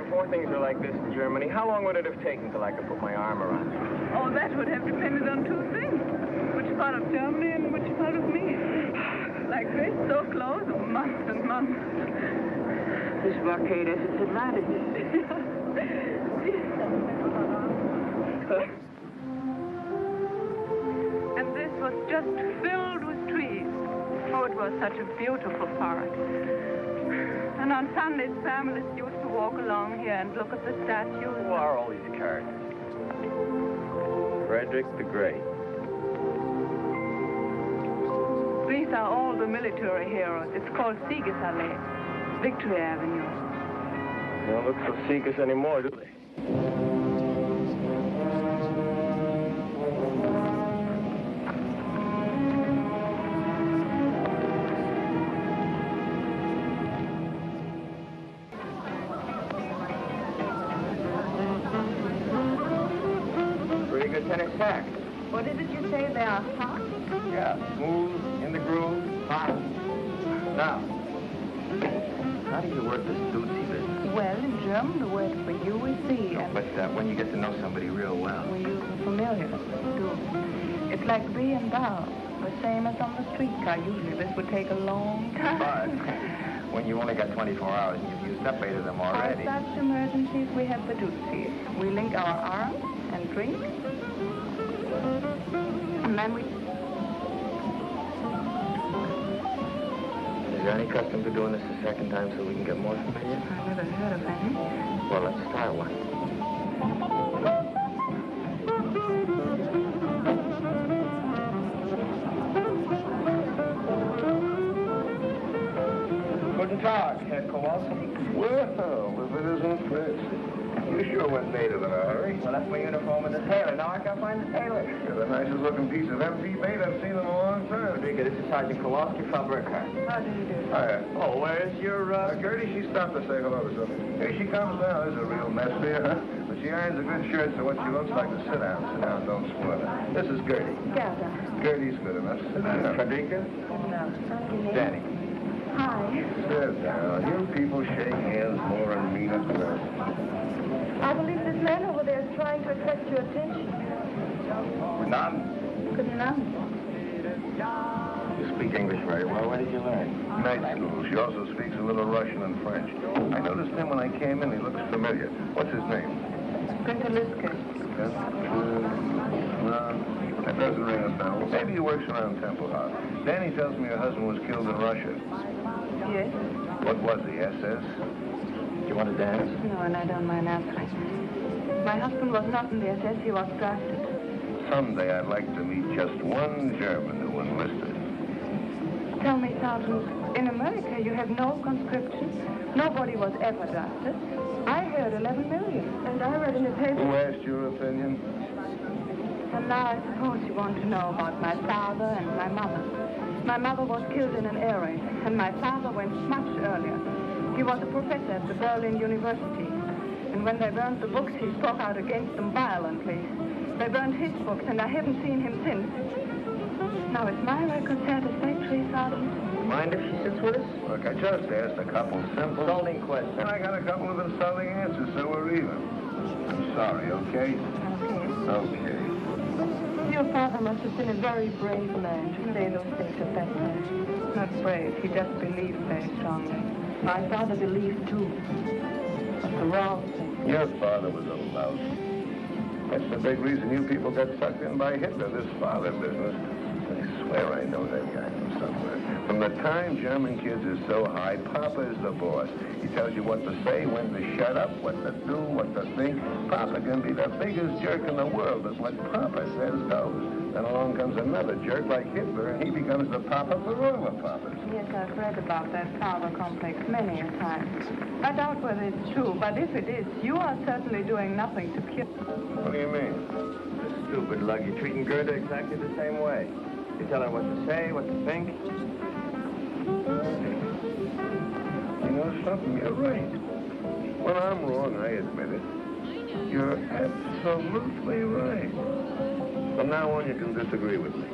Before things were like this in Germany, how long would it have taken till I could put my arm around you? Oh, that would have depended on 2 things. Which part of Germany and which part of me. Like this, so close, oh, months and months. This blockade has its advantages. And this was just filled with trees. Oh, it was such a beautiful park. And on Sundays, families used to walk along here and look at the statues. Who are all these characters? Frederick the Great. These are all the military heroes. It's called Siegesallee, Victory Avenue. They don't look so Sieges anymore, do they? Pretty good tennis sack. What is it you say they are, hot? Yeah, smooth, in the groove, hot. Now, how do you work this duty business? Well, in German, the word for you is Sie. No, but when you get to know somebody real well. We use the familiar, do. It's like thee and thou, the same as on the streetcar. Usually this would take a long time. But when you only got 24 hours and you've used up 8 of them already. For such emergencies, we have the duties. We link our arms and drink. And then we... Is there any custom to doing this a second time so we can get more familiar? I never heard of any. Well, let's start one. Guten Tag, Herr Kowalski. Well, if it isn't Fritz. You sure went native in a hurry. Well, that's my uniform and the tailor. Now I can't find the tailor. You're the nicest looking piece of empty bait I've seen in a long time. Rodriguez, this is Sergeant Kowalski from Bureaucratic. How do you do? Hiya. Oh, where's your, Gertie, she stopped to say hello to something. Here she comes now. There's a real mess here, huh? But she irons a good shirt, so what she looks like to sit down. Sit down, don't spoil it. This is Gertie. Gerda. Gertie's good enough. Sit down. Frederica? No. Danny. Hi. Sit down. You people shake hands more and mean at first. I believe this man over there is trying to attract your attention. None. Good none. You speak English very well. Where did you learn? Night school. She also speaks a little Russian and French. I noticed him when I came in. He looks familiar. What's his name? Günther Liske. That doesn't ring a bell. Maybe he works around Temple House. Danny tells me her husband was killed in Russia. Yes? What was he, SS? You want to dance? No, and I don't mind answering. My husband was not in the SS. He was drafted. Someday I'd like to meet just one German who enlisted. Tell me, Sergeant, in America you have no conscription. Nobody was ever drafted. I heard 11 million. And I read in the paper... Who asked your opinion? And now I suppose you want to know about my father and my mother. My mother was killed in an air raid, and my father went much earlier. He was a professor at the Berlin University. And when they burned the books, he spoke out against them violently. They burned his books, and I haven't seen him since. Now, is my record satisfactory, Sergeant? Mind if she sits with us? Look, I just asked a couple simple... Insulting questions. And I got a couple of insulting answers, so we're even. I'm sorry, okay? Okay. Your father must have been a very brave man to say those things at that time. Not brave. He just believed very strongly. My father believed, too. But the wrong thing. Your father was a louse. That's the big reason you people got sucked in by Hitler, this father business. I swear I know that guy from somewhere. From the time German kids are so high, Papa is the boss. He tells you what to say, when to shut up, what to do, what to think. Papa can be the biggest jerk in the world, but what Papa says goes. Then along comes another jerk like Hitler, and he becomes the Papa for all the Papas. Yes, I've read about that father complex many a time. I doubt whether it's true, but if it is, you are certainly doing nothing to cure. What do you mean? This stupid lug, you're treating Gerda exactly the same way. You tell her what to say, what to think. You know something? You're right. When I'm wrong, I admit it. You're absolutely right. From now on, you can disagree with me.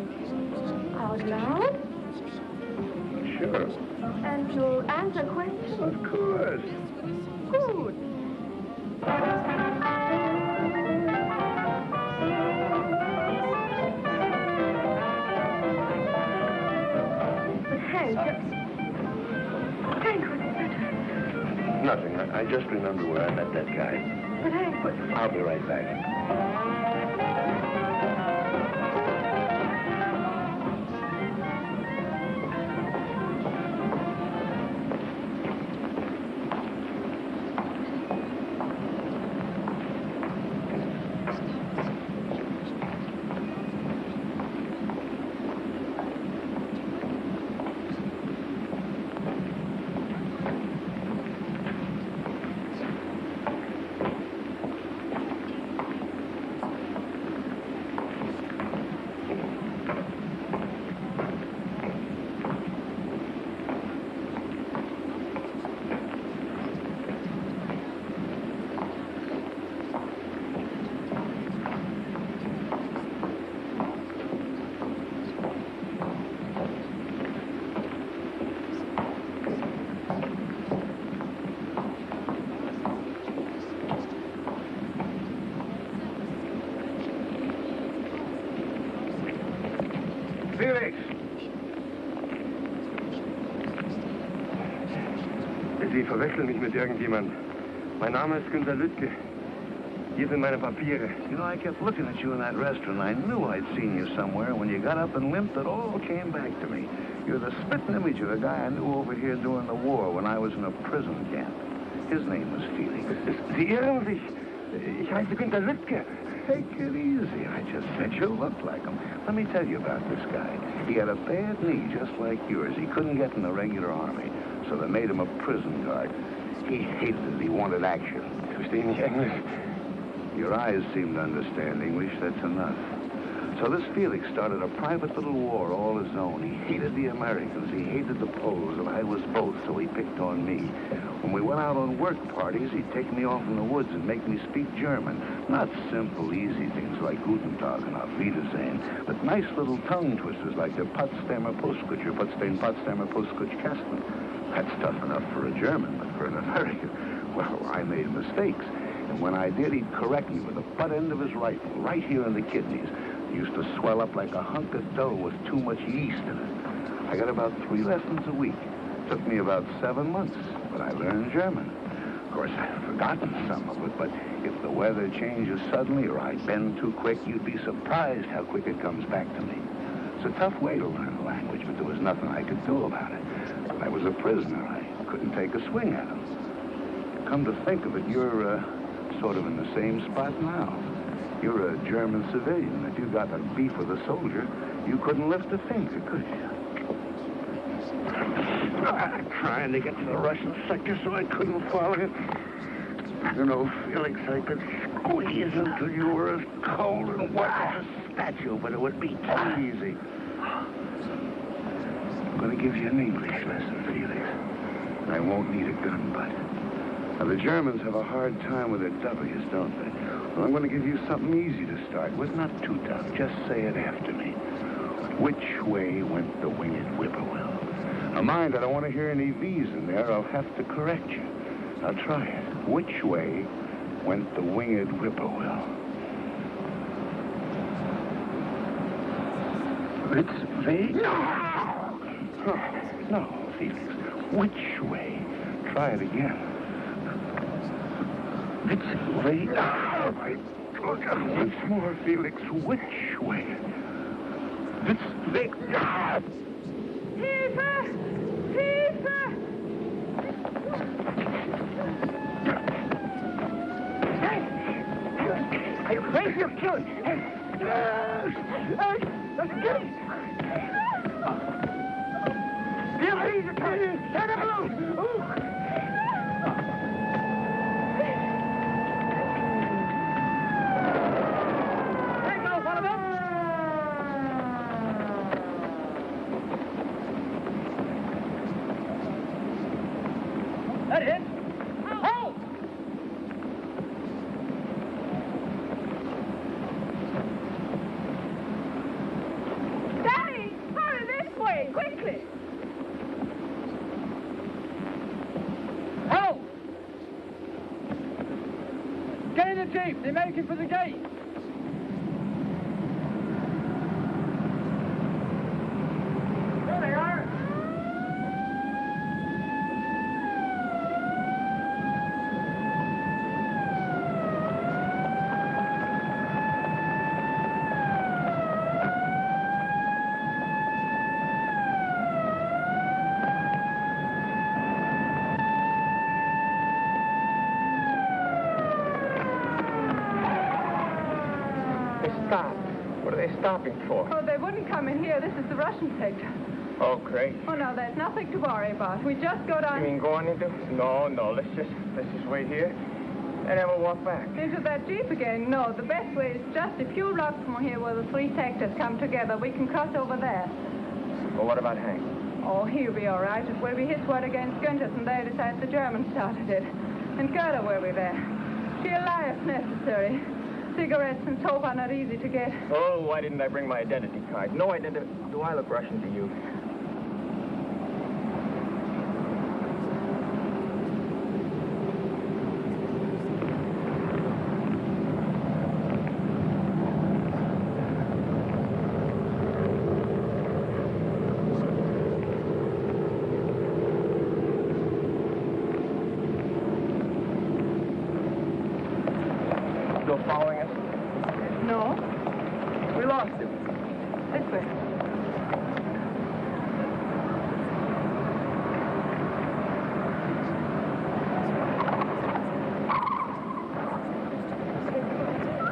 Out loud? Sure. And you'll answer questions? Of course. Good. Hank, what's the matter? Nothing. I just remember where I met that guy. But Hank, what... I'll be right back. Felix! Sie verwechseln mich mit irgendjemand. Mein Name ist Günter Lüttke. Hier sind meine Papiere. You know, I kept looking at you in that restaurant. I knew I'd seen you somewhere. When you got up and limped, it all came back to me. You're the spitting image of a guy I knew over here during the war when I was in a prison camp. His name was Felix. Sie irren sich. Ich heiße Günter Lüttke. Take it easy. I just said you looked like him. Let me tell you about this guy. He had a bad knee just like yours. He couldn't get in the regular army, so they made him a prison guard. He hated it. He wanted action. Verstehen nicht Englisch? Your eyes seem to understand English. That's enough. So this Felix started a private little war all his own. He hated the Americans. He hated the Poles, and I was both, so he picked on me. When we went out on work parties, he'd take me off in the woods and make me speak German. Not simple, easy things like Guten Tag and Auf Wiedersehen, but nice little tongue twisters like the Potsdamer Postkutsche or Potsdamer Postkutschkasten. That's tough enough for a German, but for an American, well, I made mistakes. And when I did, he'd correct me with the butt end of his rifle, right here in the kidneys. It used to swell up like a hunk of dough with too much yeast in it. I got about 3 lessons a week. Took me about 7 months, but I learned German. Of course, I've forgotten some of it, but if the weather changes suddenly or I bend too quick, you'd be surprised how quick it comes back to me. It's a tough way to learn a language, but there was nothing I could do about it. I was a prisoner. I couldn't take a swing at him. Come to think of it, you're sort of in the same spot now. You're a German civilian. If you got a beef with a soldier, you couldn't lift a finger, could you? I'm trying to get to the Russian sector so I couldn't follow you. You know, Felix, I could squeeze until you were as cold and white as a statue, but it would be too easy. I'm going to give you an English lesson, Felix. I won't need a gun, but Now, the Germans have a hard time with their W's, don't they? Well, I'm going to give you something easy to start with, not too tough. Just say it after me. Which way went the winged whippoorwill? Now, mind, I don't want to hear any V's in there. I'll have to correct you. Now, try it. Which way went the winged whippoorwill? It's the... No! No, Felix. Which way? Try it again. It's the... Once more, Felix. Which way? It's the... Hilfe! Hilfe! Are you crazy? You're killing. Let's get it. Please, turn him loose. Take off one of them. That it? Hold! Daddy, hurry this way, quickly. Help! Get in the jeep. They're making for the gate. There they are. Stop. What are they stopping for? Oh, they wouldn't come in here. This is the Russian sector. Oh, great. Oh, no, there's nothing to worry about. We just go down... You mean going into... No, let's just wait here and then we'll walk back. Into that jeep again? No, the best way is just a few blocks from here where the three sectors come together. We can cross over there. Well, what about Hank? Oh, he'll be all right. It will be his word against Günther's, and they decide the Germans started it. And Gerda will be there. She'll lie if necessary. Cigarettes and soap are not easy to get. Oh, why didn't I bring my identity card? No identity. Do I look Russian to you? Still following us? No. We lost him. This way.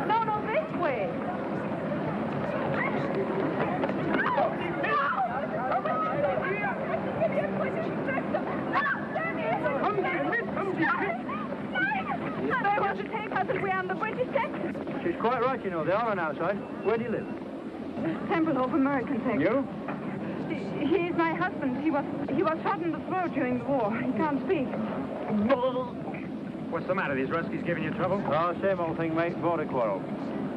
No, this way. They want to take us if we're on the British sector. She's quite right, you know. They are on our side. Where do you live? Tempelhof American sector. You? He's my husband. He was shot in the throat during the war. He can't speak. What's the matter? These Ruskies giving you trouble? Oh, same old thing, mate. Border quarrel.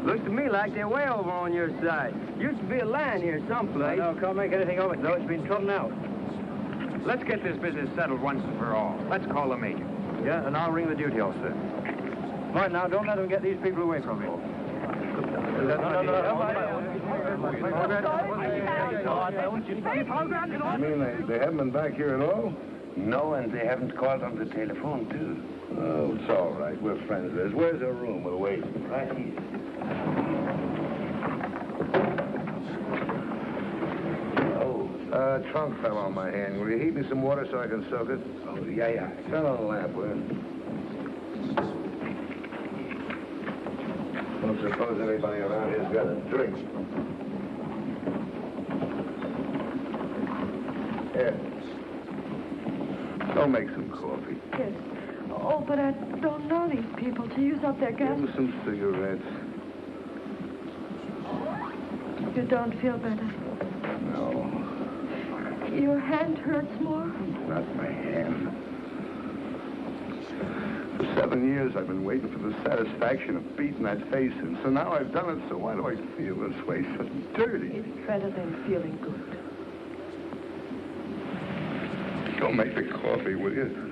Looks to me like they're way over on your side. Used to be a line here someplace. No, can't make anything of it, though. It's been trodden out. Let's get this business settled once and for all. Let's call the major. Yeah, and I'll ring the duty officer. Right now, don't let them get these people away from you. You mean they haven't been back here at all? No, and they haven't called on the telephone, too. Oh, it's all right. We're friends, Liz. Where's her room? We'll wait. Right here. Trunk fell on my hand. Will you heat me some water so I can soak it? Oh, yeah. Turn on the lamp, will you? Don't suppose anybody around here's got a drink. Here. Go make some coffee. Yes. Oh, but I don't know these people to use up their gas. Give them some cigarettes. You don't feel better. No, Your hand hurts more? not my hand. 7 years I've been waiting for the satisfaction of beating that face in. So now I've done it, so why do I feel this way? So dirty. It's better than feeling good. Go make the coffee, will you?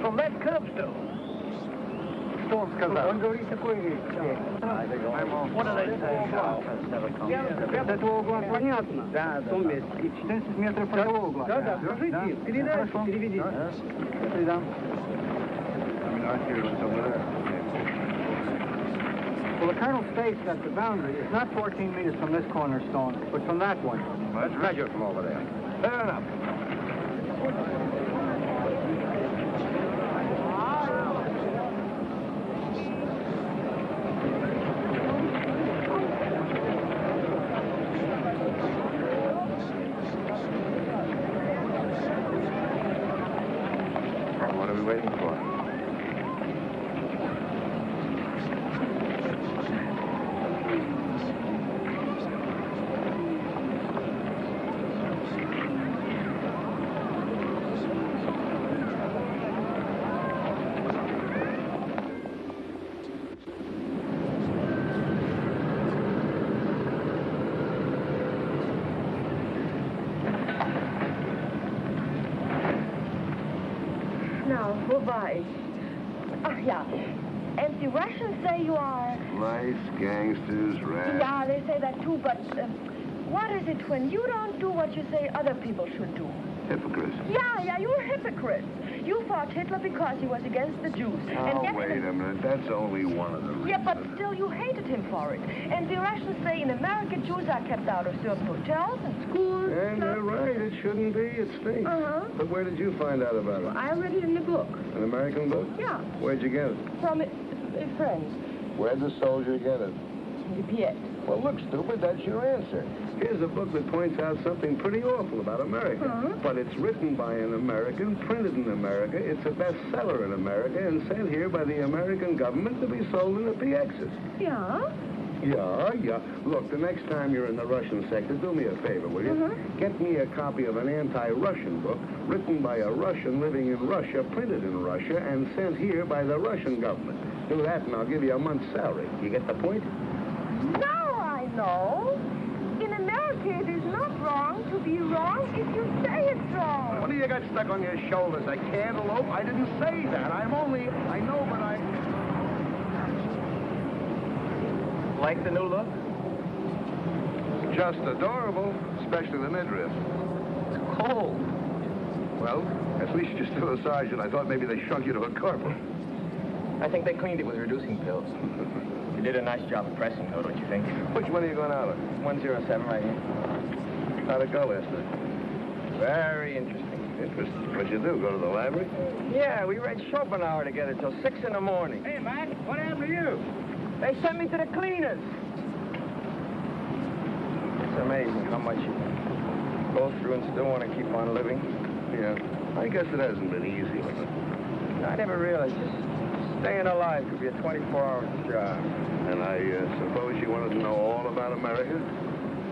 From that curbstone. Storm's coming out. What do they say? Это угла понятно. Да, 100 метров. И 14 метров правого угла. Да, скажите, передайте, переведите. Передам. Well, the colonel states that the boundary is not 14 meters from this cornerstone, but from that one. Well, let's measure from over there. Fair enough. Yeah. And the Russians say you are... Lice, gangsters, rats. Yeah, they say that too, but what is it when you don't do what you say other people should do? Hypocrites. Yeah, you're hypocrites. You fought Hitler because he was against the Jews. Oh, wait a minute. That's only one of the reasons. Yeah, but still you hated him for it. And the Russians say in America, Jews are kept out of certain hotels and schools. And they're right. It shouldn't be. It stinks. But where did you find out about it? I read it in a book. An American book? Yeah. Where'd you get it? From a friend. Where'd the soldier get it? Piet. Well, look, stupid, that's your answer. Here's a book that points out something pretty awful about America. But it's written by an American, printed in America, it's a bestseller in America, and sent here by the American government to be sold in the PXs. Yeah? Yeah. Look, the next time you're in the Russian sector, do me a favor, will you? Get me a copy of an anti-Russian book written by a Russian living in Russia, printed in Russia, and sent here by the Russian government. Do that, and I'll give you a month's salary. You get the point? Now I know. In America, it is not wrong to be wrong if you say it's wrong. What do you got stuck on your shoulders? A cantaloupe? I didn't say that. I know, but I... Like the new look? Just adorable, especially the midriff. It's cold. Well, at least you're still a sergeant. I thought maybe they shrunk you to a corporal. I think they cleaned it with reducing pills. You did a nice job of pressing, though, don't you think? Which one are you going out of? 107 right here. How'd it go last night? Very interesting. Interesting. What'd you do, go to the library? Yeah, we read Schopenhauer together till 6 in the morning. Hey, Mac, what happened to you? They sent me to the cleaners. It's amazing how much you go through and still want to keep on living. Yeah. I guess it hasn't been easy. I never realized just staying alive could be a 24-hour job. And I suppose you wanted to know all about America?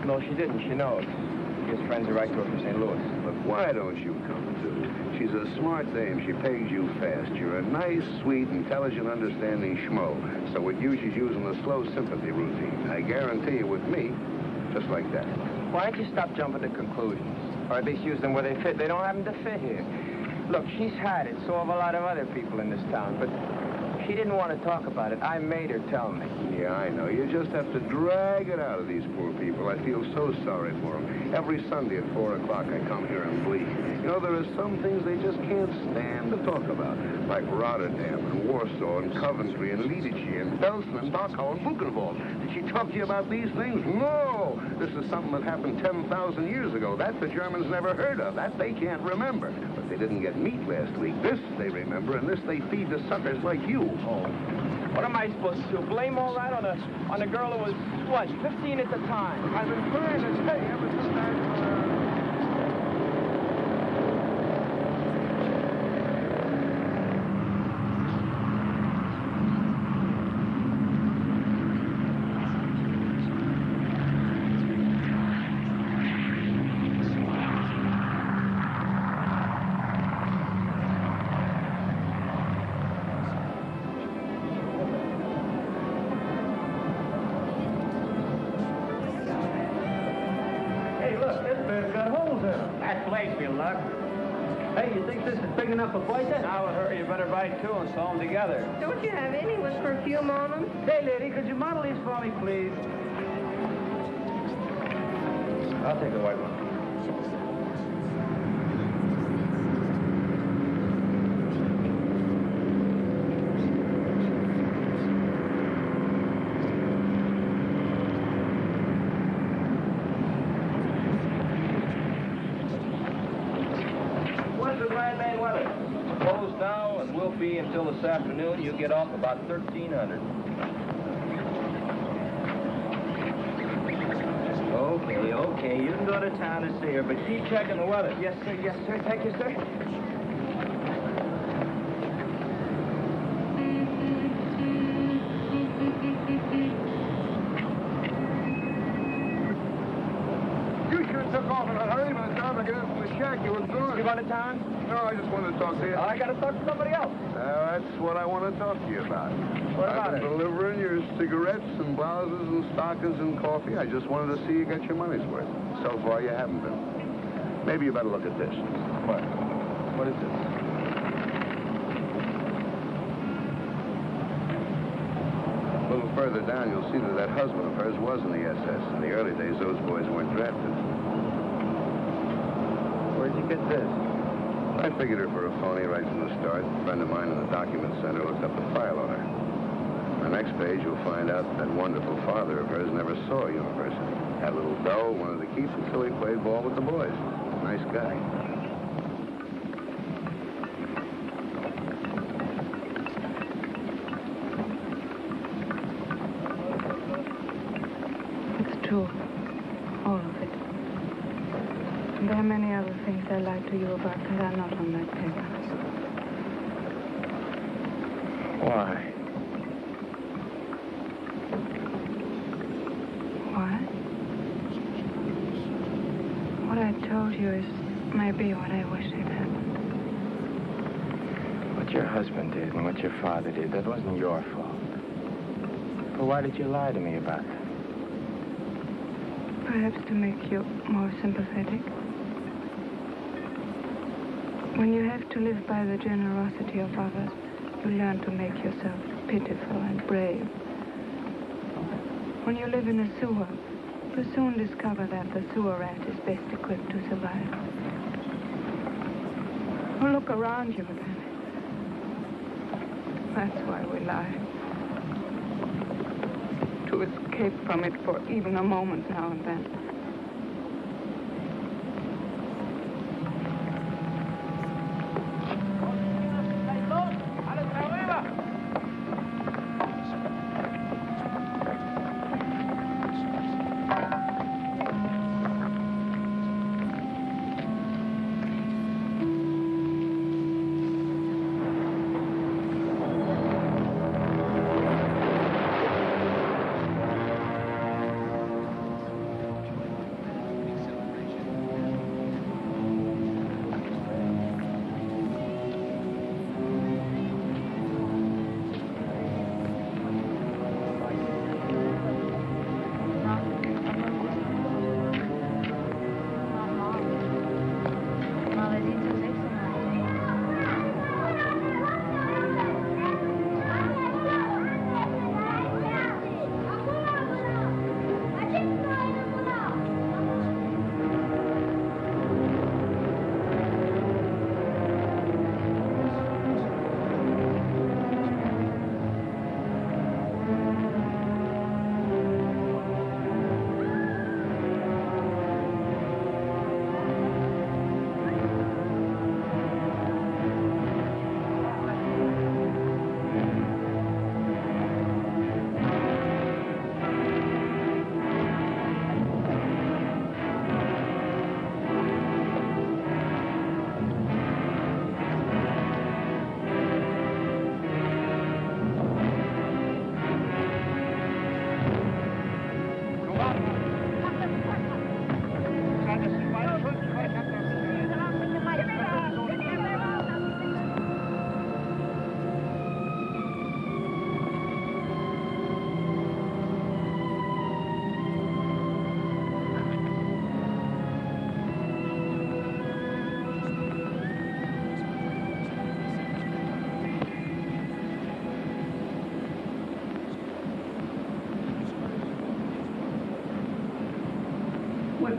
No, she didn't. She knows. She has friends who write to her from St. Louis. But why don't you come, too? She's a smart dame. She pegs you fast. You're a nice, sweet, intelligent, understanding schmo. So with you, she's using the slow sympathy routine. I guarantee you with me, just like that. Why don't you stop jumping to conclusions? Or at least use them where they fit. They don't happen to fit here. Look, she's had it. So have a lot of other people in this town. But she didn't want to talk about it. I made her tell me. Yeah, I know. You just have to drag it out of these poor people. I feel so sorry for them. Every Sunday at 4 o'clock, I come here and bleed. You know, there are some things they just can't stand to talk about, like Rotterdam and Warsaw and Coventry and Lidice and Belsen and Dachau and Buchenwald. Did she talk to you about these things? No! This is something that happened 10,000 years ago. That the Germans never heard of. That they can't remember. But they didn't get meat last week. This they remember, and this they feed to suckers like you. Oh. What am I supposed to do? Blame all that on a girl who was, what, 15 at the time? I've been trying to tell you ever since Hey, you think this is big enough for Boyka? Now, hurry, you better buy two and sew them together. Don't you have any with perfume on them? Hey, lady, could you model these for me, please? I'll take the white one. Until this afternoon, you get off about 1,300. Okay, you can go to town to see her, but keep checking the weather. Yes, sir. Thank you, sir. You should have took off in a hurry. By the time I get up from the shack, you were gone. You going to town? No, I just wanted to talk to you. I got to talk to somebody else. That's what I want to talk to you about. What about I've been delivering your cigarettes and blouses and stockings and coffee. I just wanted to see you get your money's worth. So far, you haven't been. Maybe you better look at this. What? What is this? A little further down, you'll see that husband of hers was in the SS. In the early days, those boys weren't drafted. Where'd you get this? I figured her for a phony right from the start. A friend of mine in the document center looked up the file on her. On the next page, you'll find out that wonderful father of hers never saw a university. Had a little dough, wanted to keep it, so he played ball with the boys. Nice guy. It's true. All of it. And there are many other things I lied to you about that are not on that paper. Why? Why? What I told you is maybe what I wish had happened. What your husband did and what your father did, that wasn't your fault. But why did you lie to me about that? Perhaps to make you more sympathetic. When you have to live by the generosity of others, you learn to make yourself pitiful and brave. When you live in a sewer, you soon discover that the sewer rat is best equipped to survive. Well, look around you then. That's why we lie. To escape from it for even a moment now and then.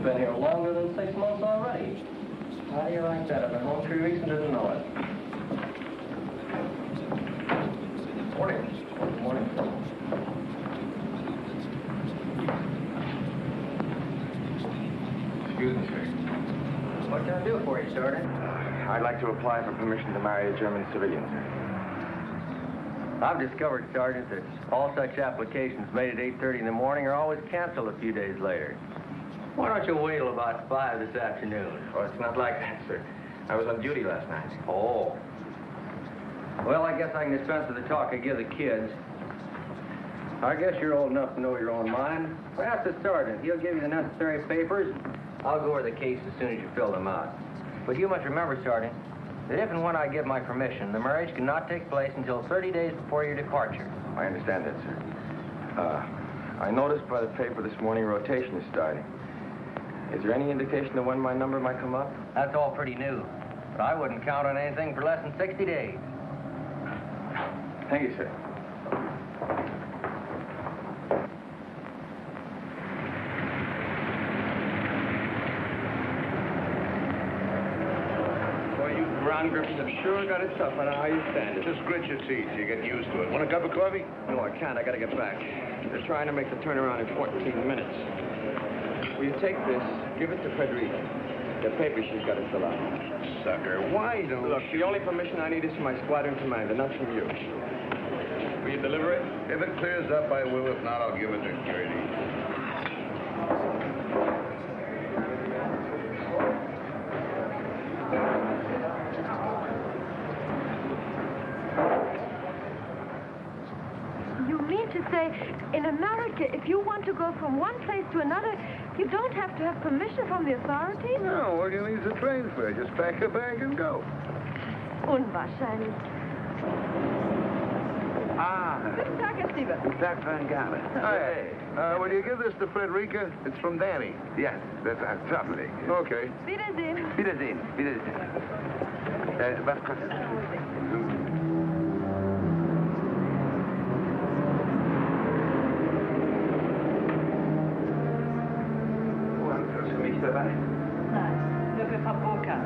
You've been here longer than 6 months already. How do you like that? I've been home 3 weeks and didn't know it. Morning. Good morning. Excuse me, sir. What can I do for you, Sergeant? I'd like to apply for permission to marry a German civilian, sir. I've discovered, Sergeant, that all such applications made at 8:30 in the morning are always canceled a few days later. Why don't you wait till about 5 this afternoon? Oh, it's not like that, sir. I was on duty last night. Oh. Well, I guess I can dispense with the talk I give the kids. I guess you're old enough to know your own mind. Well, ask the sergeant. He'll give you the necessary papers. I'll go over the case as soon as you fill them out. But you must remember, Sergeant, that if and when I give my permission, the marriage cannot take place until 30 days before your departure. I understand that, sir. I noticed by the paper this morning rotation is starting. Is there any indication of when my number might come up? That's all pretty new. But I wouldn't count on anything for less than 60 days. Thank you, sir. Ground grippers have sure got it tough. I know how you stand it. Just grit your teeth. You get used to it. Want a cup of coffee? No, I can't. I gotta get back. They're trying to make the turnaround in 14 minutes. Will you take this? Give it to Frederica. The paper she's got to fill out. Sucker, why don't Look, the only permission I need is from my squadron commander, not from you. Will you deliver it? If it clears up, I will. If not, I'll give it to Gertie. To say, in America, if you want to go from one place to another, you don't have to have permission from the authorities? No, all you need is a train fare. Just pack a bag and go. Unwahrscheinlich. Guten Tag, Herr Stieber. Guten Tag, Van Gale. Hey, will you give this to Frederica? It's from Danny. Yes, that's certainly. Okay. Wiedersehen. Wiedersehen. Wiedersehen. Was kostet das? Nein, nur für Frau Burkhardt.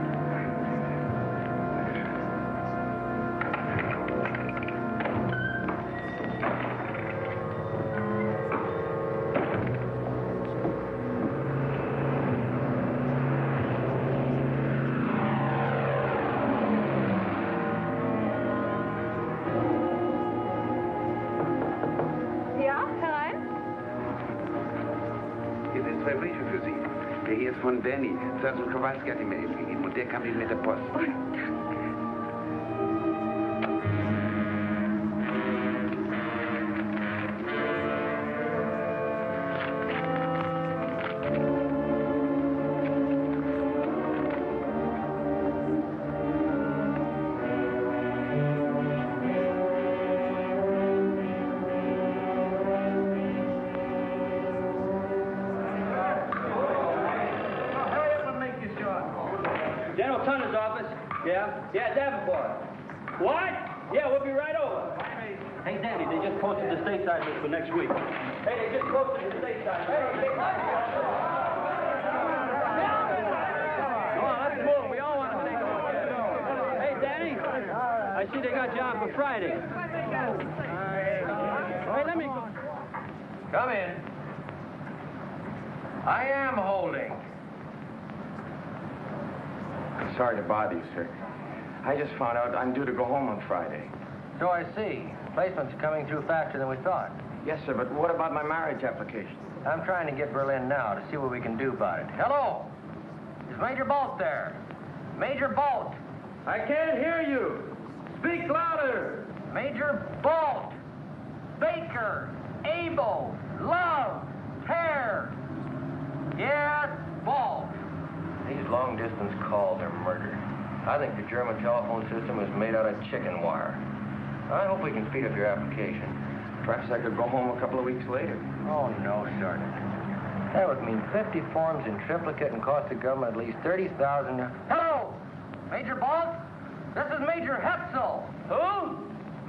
Ja, herein? Hier sind 2 Briefe für Sie. Der hier ist von Danny. Sergeant Kowalski hat ihn mir eben gegeben und der kam ihm mit der Post. Yeah, Davenport. What? Yeah, we'll be right over. Hey, Danny, they just posted the stateside list for next week. Hey, they just posted the stateside list. Come on, let's move. We all want to take a look at it. Hey, Danny, I see they got you on for Friday. Hey, let me go. Come in. I am holding. I'm sorry to bother you, sir. I just found out I'm due to go home on Friday. So I see. Placement's coming through faster than we thought. Yes, sir, but what about my marriage application? I'm trying to get Berlin now to see what we can do about it. Hello? Is Major Bolt there? Major Bolt! I can't hear you. Speak louder. Major Bolt! Baker! Abel! Love! Pear! Yes, Bolt! These long-distance calls are murder. I think the German telephone system is made out of chicken wire. I hope we can speed up your application. Perhaps I could go home a couple of weeks later. Oh, no, Sergeant. That would mean 50 forms in triplicate and cost the government at least $30,000. Hello! Major Bolt? This is Major Hetzel. Who?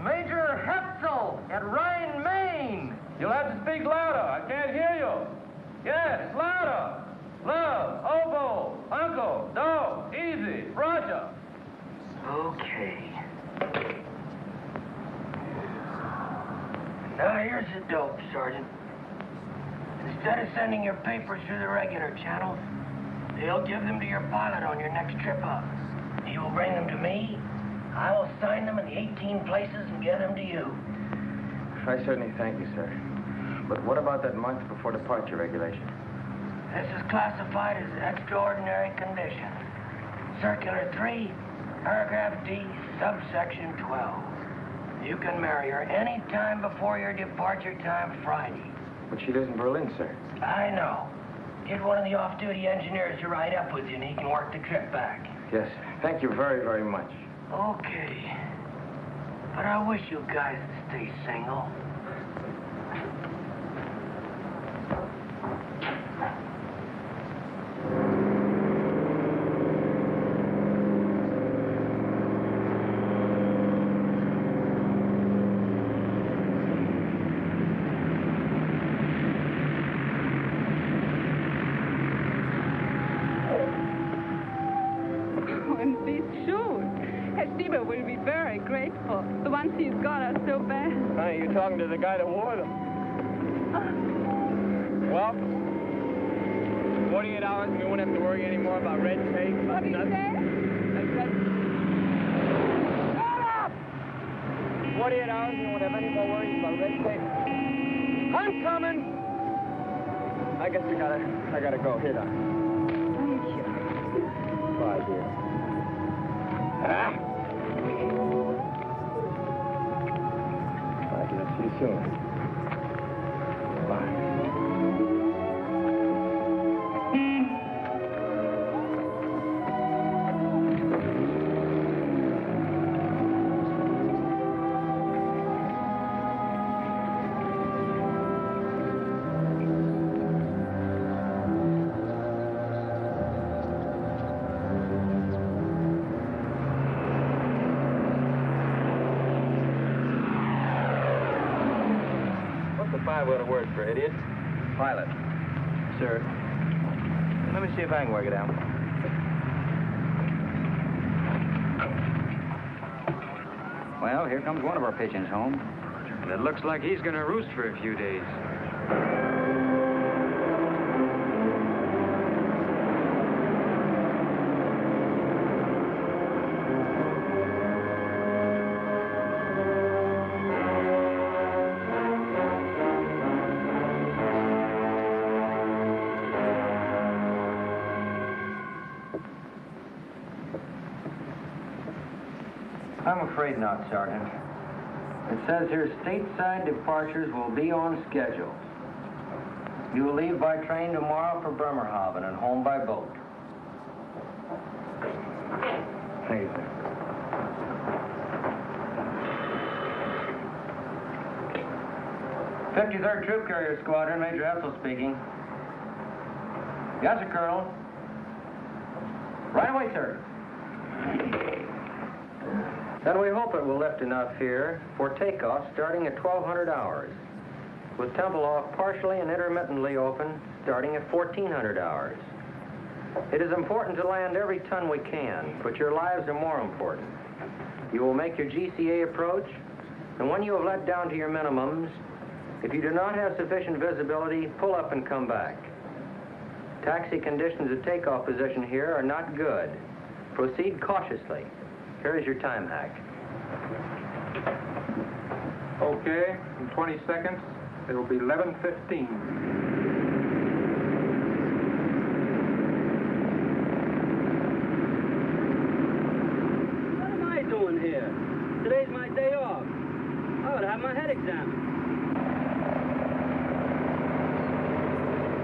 Major Hetzel at Rhine, Maine. You'll have to speak louder. I can't hear you. Yes, louder. love, oboe, uncle, do, easy, Roger. Okay. Now here's the dope, Sergeant. Instead of sending your papers through the regular channels, they'll give them to your pilot on your next trip up. He will bring them to me. I will sign them in the 18 places and get them to you. I certainly thank you, sir. But what about that month before departure regulation? This is classified as extraordinary condition. Circular 3, paragraph D, subsection 12. You can marry her any time before your departure time Friday. But she lives in Berlin, sir. I know. Get one of the off-duty engineers to ride up with you and he can work the trip back. Yes, thank you very, very much. Okay. But I wish you guys to stay single. The ones he's got are so bad. Honey, you're talking to the guy that wore them. Well, 48 hours and we won't have to worry anymore about red tape. What do you say? I said... Shut up! 48 hours and we won't have any more worries about red tape. I'm coming! I guess I gotta go. Here, Doc. Thank you. Bye, dear. Ah! See you soon. Bye. What a word for idiot. Pilot. Sir. Let me see if I can work it out. Well, here comes one of our pigeons home. And it looks like he's gonna roost for a few days. I'm afraid not, Sergeant. It says here stateside departures will be on schedule. You will leave by train tomorrow for Bremerhaven and home by boat. Thank you, sir. 53rd Troop Carrier Squadron, Major Etzel speaking. Yes, sir, Colonel. Right away, sir. And we hope it will lift enough here for takeoff starting at 1200 hours, with Tempelhof partially and intermittently open starting at 1400 hours. It is important to land every ton we can, but your lives are more important. You will make your GCA approach, and when you have let down to your minimums, if you do not have sufficient visibility, pull up and come back. Taxi conditions at takeoff position here are not good. Proceed cautiously. Here is your time hack. Okay, in 20 seconds, it will be 11:15. What am I doing here? Today's my day off. I ought to have my head examined.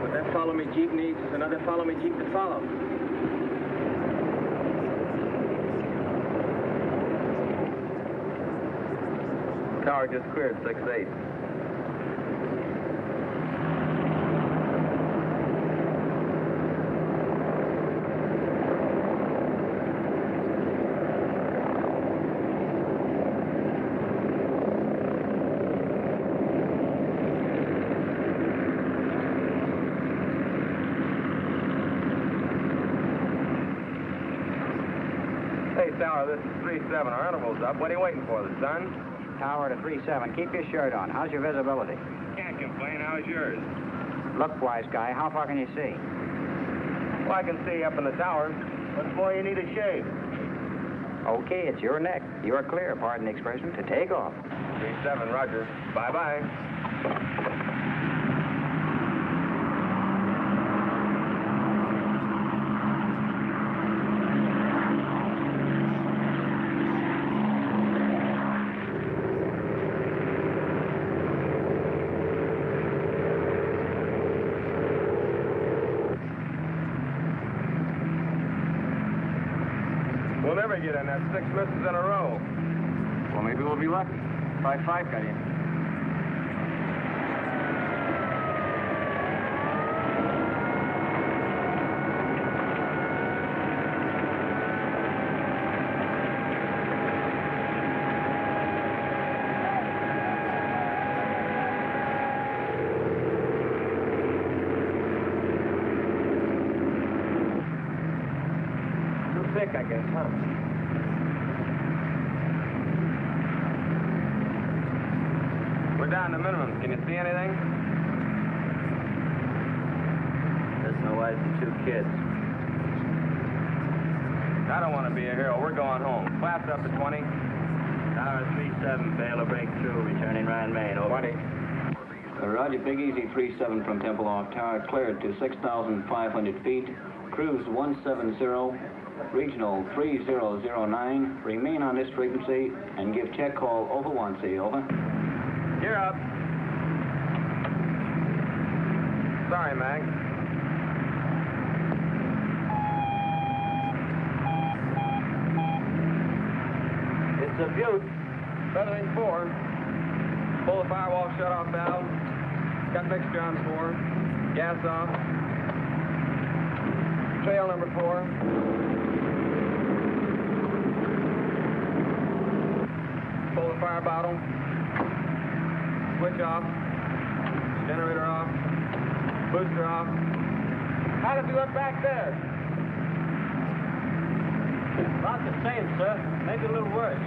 What that follow-me Jeep needs is another follow-me Jeep to follow. Tower just cleared 6-8. Tower, this is 3-7. Our interval's up. What are you waiting for, the sun? Tower to 3-7. Keep your shirt on. How's your visibility? Can't complain. How's yours? Look, wise guy, how far can you see? Well, I can see up in the tower. What's more, you need a shave. Okay, it's your neck. You're clear, pardon the expression, to take off. 3-7, roger. Bye-bye. We'll never get in. That's 6 misses in a row. Well, maybe we'll be lucky. 5-5 got in. Too thick, I guess, huh? We're down to minimum. Can you see anything? That's my wife and 2 kids. I don't want to be a hero. We're going home. Flaps up to 20. Tower 3-7, fail to break through, returning Ryan Main, over. 20. Roger, Big Easy 3-7 from Temple off tower, cleared to 6,500 feet. Cruise 170, regional 3009. Remain on this frequency and give check call over 1C, over. You're up. Sorry, Mag. It's a beaut. Feathering 4. Pull the firewall shut-off valve. Got mixture on 4. Gas off. Trail number 4. Pull the fire bottle. Switch off. Generator off. Booster off. How does he look back there? About the same, sir. Maybe a little worse.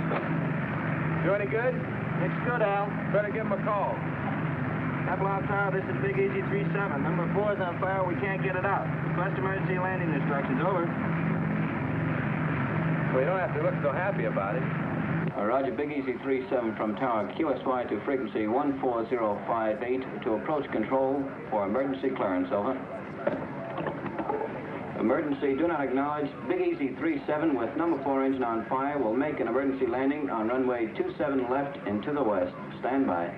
Do any good? It's good, Al. Better give him a call. Airlift Tower, this is Big Easy 3-7. Number 4 is on fire. We can't get it out. Request emergency landing instructions. Over. Well, you don't have to look so happy about it. Roger, Big Easy 3-7 from tower, QSY to frequency 14058 to approach control for emergency clearance, over. Emergency, do not acknowledge. Big Easy 3-7 with number 4 engine on fire will make an emergency landing on runway 27 left and to the west. Stand by.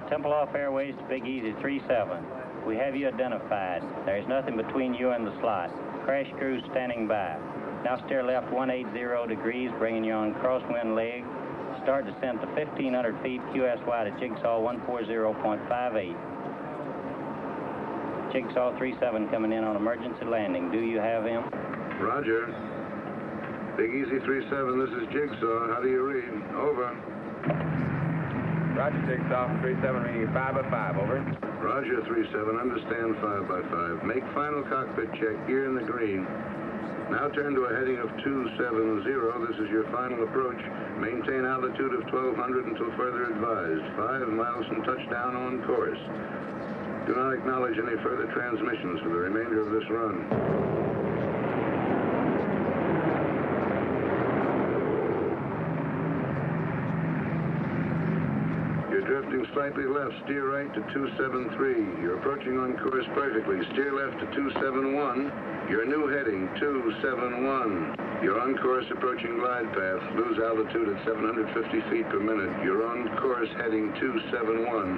Templeoff Airways to Big Easy 3-7. We have you identified. There is nothing between you and the slot. Crash crew standing by. Now steer left 180 degrees, bringing you on crosswind leg. Start descent to 1,500 feet, QSY to Jigsaw 140.58. Jigsaw 3-7 coming in on emergency landing. Do you have him? Roger. Big Easy 3-7, this is Jigsaw. How do you read? Over. Roger, Jigsaw, 3-7, reading 5/5, over. Roger, 3-7, understand 5/5. Make final cockpit check, gear in the green. Now turn to a heading of 270. This is your final approach. Maintain altitude of 1,200 until further advised. 5 miles from touchdown on course. Do not acknowledge any further transmissions for the remainder of this run. Drifting slightly left, steer right to 273. You're approaching on course perfectly. Steer left to 271. Your new heading, 271. You're on course approaching glide path. Lose altitude at 750 feet per minute. You're on course heading 271.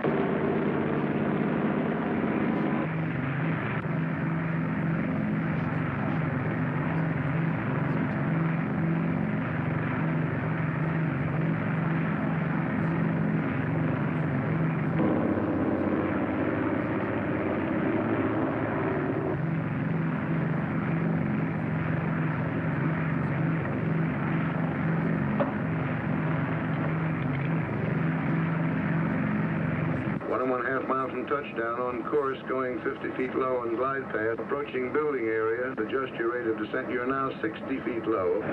1.5 miles from touchdown, on course, going 50 feet low on glide path, approaching building area. Adjust your rate of descent. You're now 60 feet low.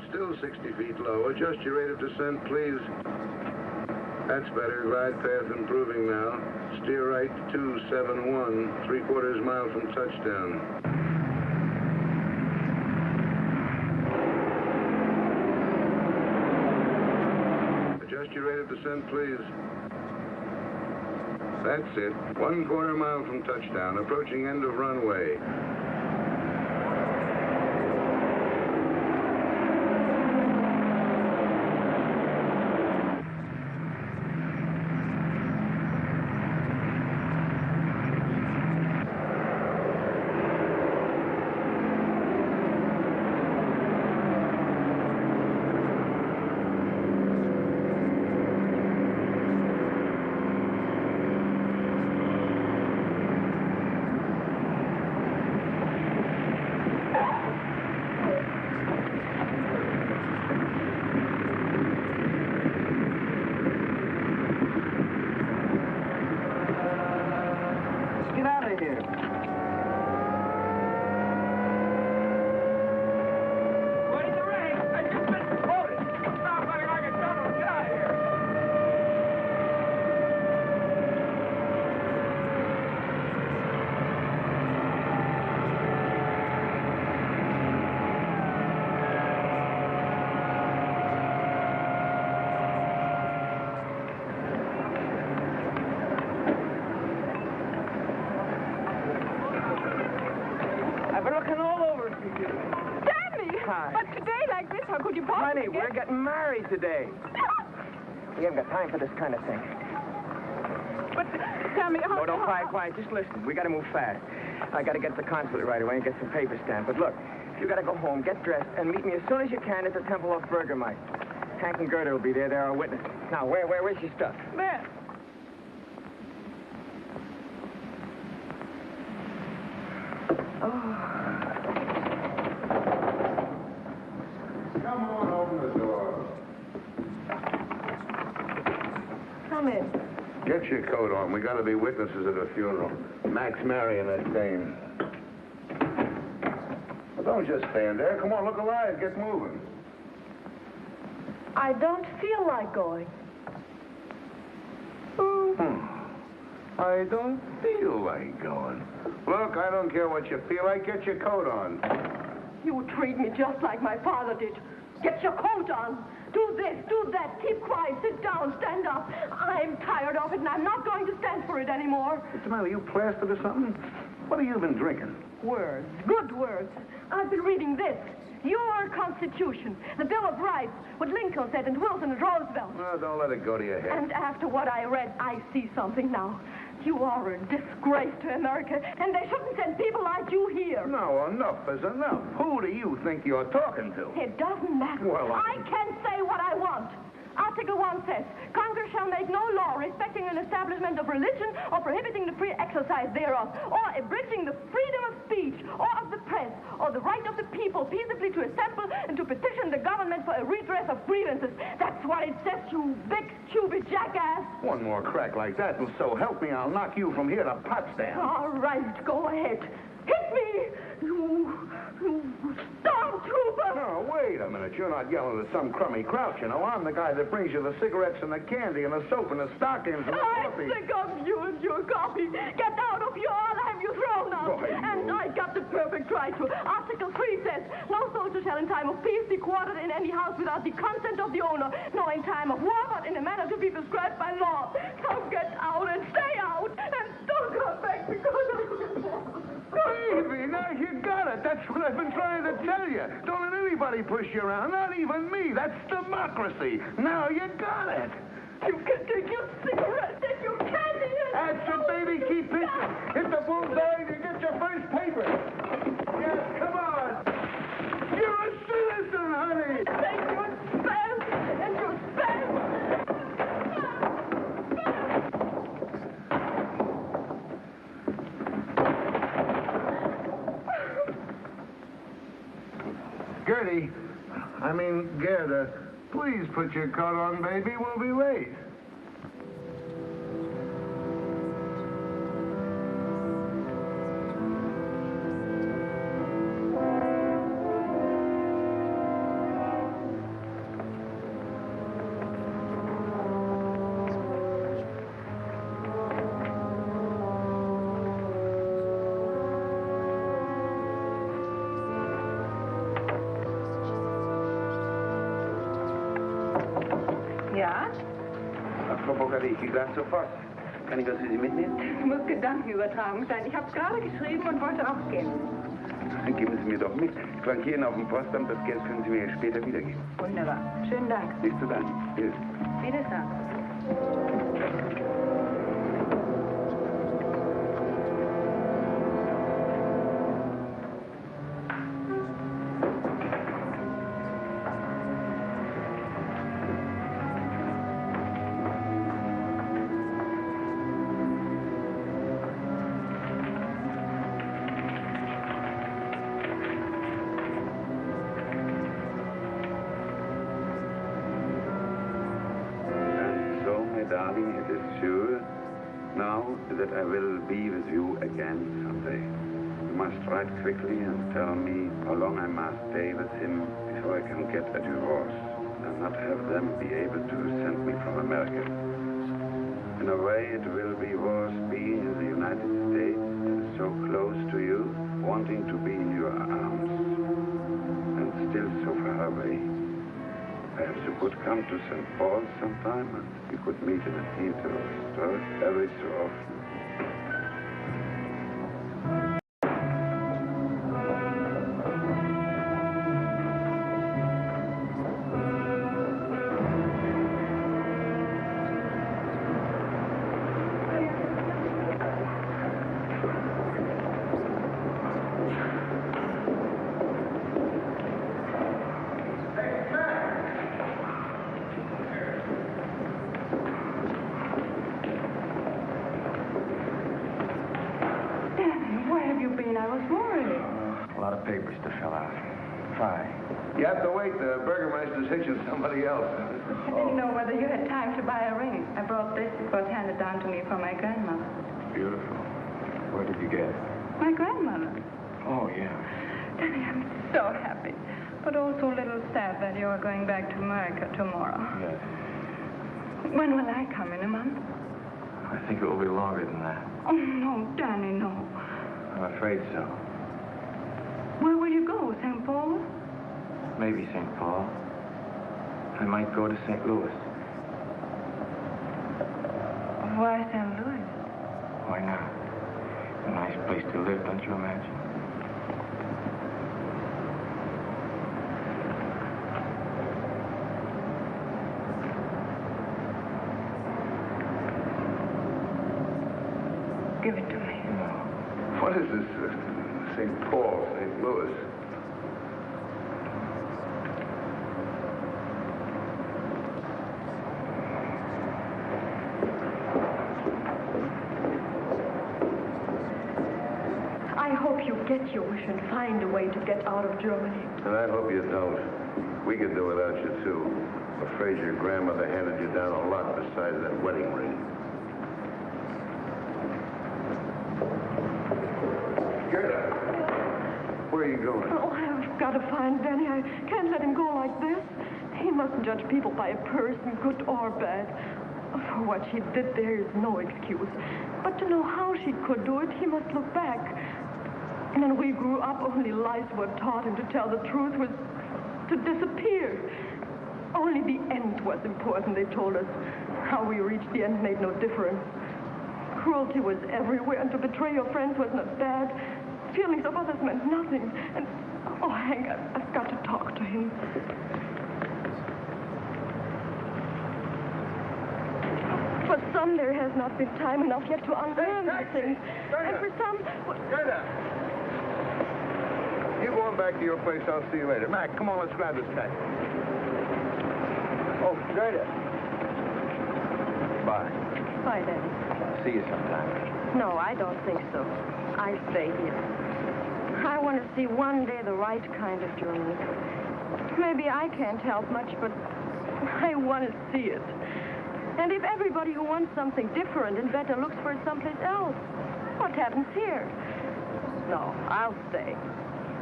Still 60 feet low. Adjust your rate of descent, please. That's better. Glide path improving now. Steer right 271, 3/4 mile from touchdown. Adjust your rate of descent, please. That's it. 1/4 mile from touchdown. Approaching end of runway. Honey, we're getting married today. We haven't got time for this kind of thing. But, Sammy, No, don't cry, quiet. Just listen. We got to move fast. I got to get to the consulate right away and get some papers stamped. But look, you got to go home, get dressed, and meet me as soon as you can at the Temple of Burgermeister. Hank and Gerda will be there. They're our witnesses. Now, where's your stuff? There. Oh. Come on, open the door. Come in. Get your coat on. We got to be witnesses at a funeral. Max marrying that dame. Well, don't just stand there. Come on, look alive. Get moving. I don't feel like going. I don't feel like going. Look, I don't care what you feel like. Get your coat on. You treat me just like my father did. Get your coat on. Do this, do that. Keep quiet. Sit down. Stand up. I'm tired of it, and I'm not going to stand for it anymore. What's the matter? You plastered or something? What have you been drinking? Words. Good words. I've been reading this. Your Constitution, the Bill of Rights, what Lincoln said and Wilson and Roosevelt. Well, don't let it go to your head. And after what I read, I see something now. You are a disgrace to America, and they shouldn't send people like you here. No, enough is enough. Who do you think you're talking to? It doesn't matter. Well, I can say what I want. Article 1 says, Congress shall make no law respecting an establishment of religion or prohibiting the free exercise thereof, or abridging the freedom of speech or of the press, or the right of the people peaceably to assemble and to petition the government for a redress of grievances. That's what it says, you big, stupid jackass. One more crack like that, and so help me, I'll knock you from here to Potsdam. All right, go ahead. Hit me, you stormtrooper! No, wait a minute. You're not yelling at some crummy crowd, you know. I'm the guy that brings you the cigarettes and the candy and the soap and the stockings and the coffee. I'm sick of you and your coffee. Get out of here, I'll have you thrown out. Boy, and I got the perfect right to. Article 3 says, no soldier shall in time of peace be quartered in any house without the consent of the owner, nor in time of war, but in a manner to be prescribed by law. So get out and stay out, and don't come back because of Baby, now you got it. That's what I've been trying to tell you. Don't let anybody push you around, not even me. That's democracy. Now you got it. You can take your cigarette and your candy and... That's it, baby. Keep pitching. Hit the bullseye and get your first paper. Yes, come on. You're a citizen, honey. Take your spam and your spam. Gertie, Gerda, Please put your coat on, baby. We'll be late. Ja? Frau Blockade, ich gehe gleich zur Post. Kann ich was für Sie mitnehmen? Es muss Gedankenübertragung sein. Ich habe gerade geschrieben und wollte auch gehen. Dann geben Sie mir doch mit. Ich flankiere Ihnen auf dem Postamt. Das Geld können Sie mir später wiedergeben. Wunderbar. Schönen Dank. Nicht zu danken. Tschüss. Wiedersehen. Darling, it is sure now that I will be with you again someday. You must write quickly and tell me how long I must stay with him before I can get a divorce and not have them be able to send me from America. In a way, it will be worse being in the United States, so close to you, wanting to be in your arms, and still so far away. Perhaps you could come to St. Paul sometime and we could meet in a theater or store every so often. Papers to fill out. Fine. You have to wait. The burgomaster's hitching somebody else. I didn't know whether you had time to buy a ring. I brought this. It was handed down to me from my grandmother. Beautiful. Where did you get it? My grandmother. Oh, yeah. Daddy, I'm so happy. But also a little sad that you are going back to America tomorrow. Yes. When will I come? In a month? I think it will be longer than that. Oh, no, Danny, no. I'm afraid so. Where will you go? St. Paul? Maybe St. Paul. I might go to St. Louis. Why St. Louis? Why not? A nice place to live, don't you imagine? Give it to me. No. What is this? St. Paul, St. Louis. I hope you get your wish and find a way to get out of Germany. And I hope you don't. We could do without you, too. I'm afraid your grandmother handed you down a lot besides that wedding ring. Where are you going? Oh, I've got to find Benny. I can't let him go like this. He mustn't judge people by a person, good or bad. For what she did, there is no excuse. But to know how she could do it, he must look back. And when we grew up, only lies were taught him. To tell the truth was to disappear. Only the end was important, they told us. How we reached the end made no difference. Cruelty was everywhere, and to betray your friends was not bad. Feelings of others meant nothing. And, oh, Hank, I've got to talk to him. For some, there has not been time enough yet to unlearn the things. And for some... You going back to your place, I'll see you later. Mac, come on, let's grab this taxi. Oh, Gerda. Bye. Bye, Daddy. See you sometime. No, I don't think so. I stay here. I want to see one day the right kind of Germany. Maybe I can't help much, but I want to see it. And if everybody who wants something different and better looks for it someplace else, what happens here? No, I'll stay.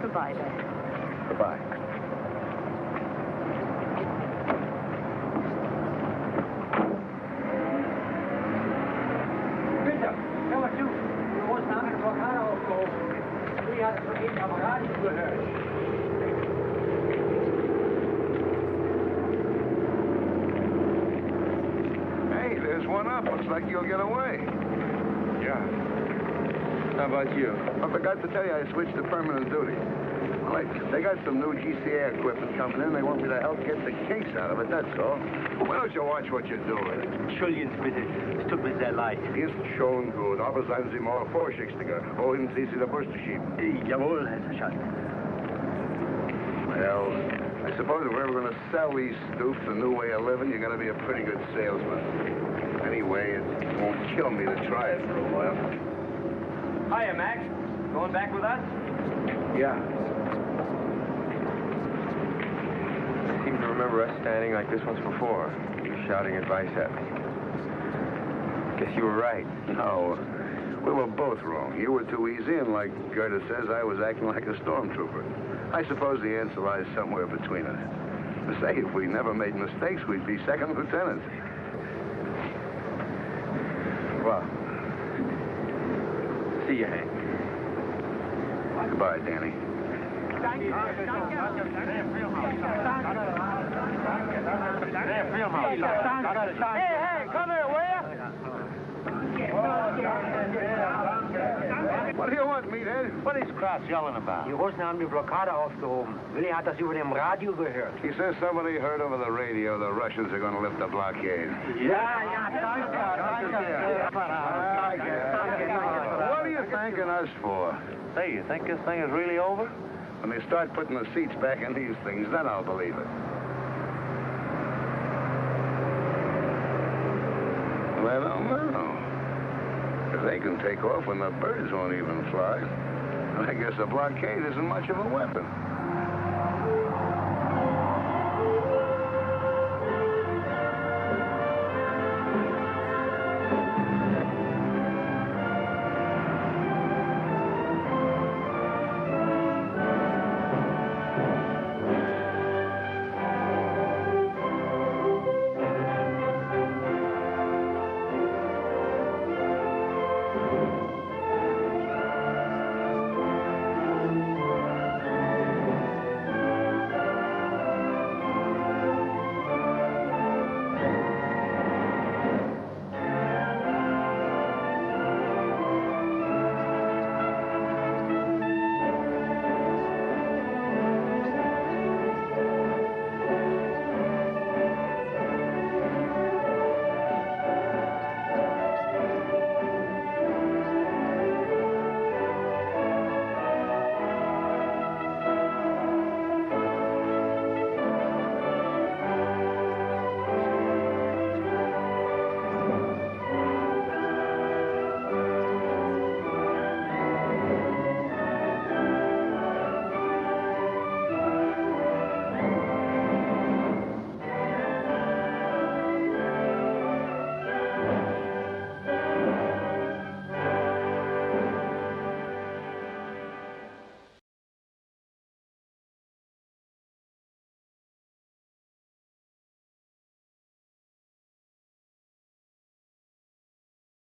Goodbye, Dad. Goodbye. Bitte, hör mal zu. Wir mussten an der Blockade aufgehoben. Sie hat von Ihnen am Radio gehört. Hey, there's one up. Looks like you'll get away. Yeah. How about you? I forgot to tell you I switched to permanent duty. Like, they got some new GCA equipment coming in. They want me to help get the kinks out of it, that's all. Why don't you watch what you're doing? Entschuldigen Sie bitte, es tut mir sehr leid. Ist schon gut, aber seien Sie mal vorsichtiger. Wohin Sie der Bus zu schieben? Jawohl, Herr Sergeant. Well, I suppose if we're ever going to sell these stoofs a new way of living, you're going to be a pretty good salesman. Anyway, it won't kill me to try it for a while. Hiya, Max. Going back with us? Yeah. I seem to remember us standing like this once before, shouting at biceps. Guess you were right. No, we were both wrong. You were too easy, and like Goethe says, I was acting like a stormtrooper. I suppose the answer lies somewhere between us. Say, if we never made mistakes, we'd be second lieutenants. Well, see you, Hank. Goodbye, Danny. Hey, come here, will you? What do you want, meathead? What is Kraus yelling about? Die Russen haben die Blockade aufgehoben. Willi hat das über dem Radio gehört. He says somebody heard over the radio the Russians are going to lift the blockade. What are you thanking us for? Hey, you think this thing is really over? When they start putting the seats back in these things, then I'll believe it. Well, I don't know. If they can take off when the birds won't even fly, I guess a blockade isn't much of a weapon.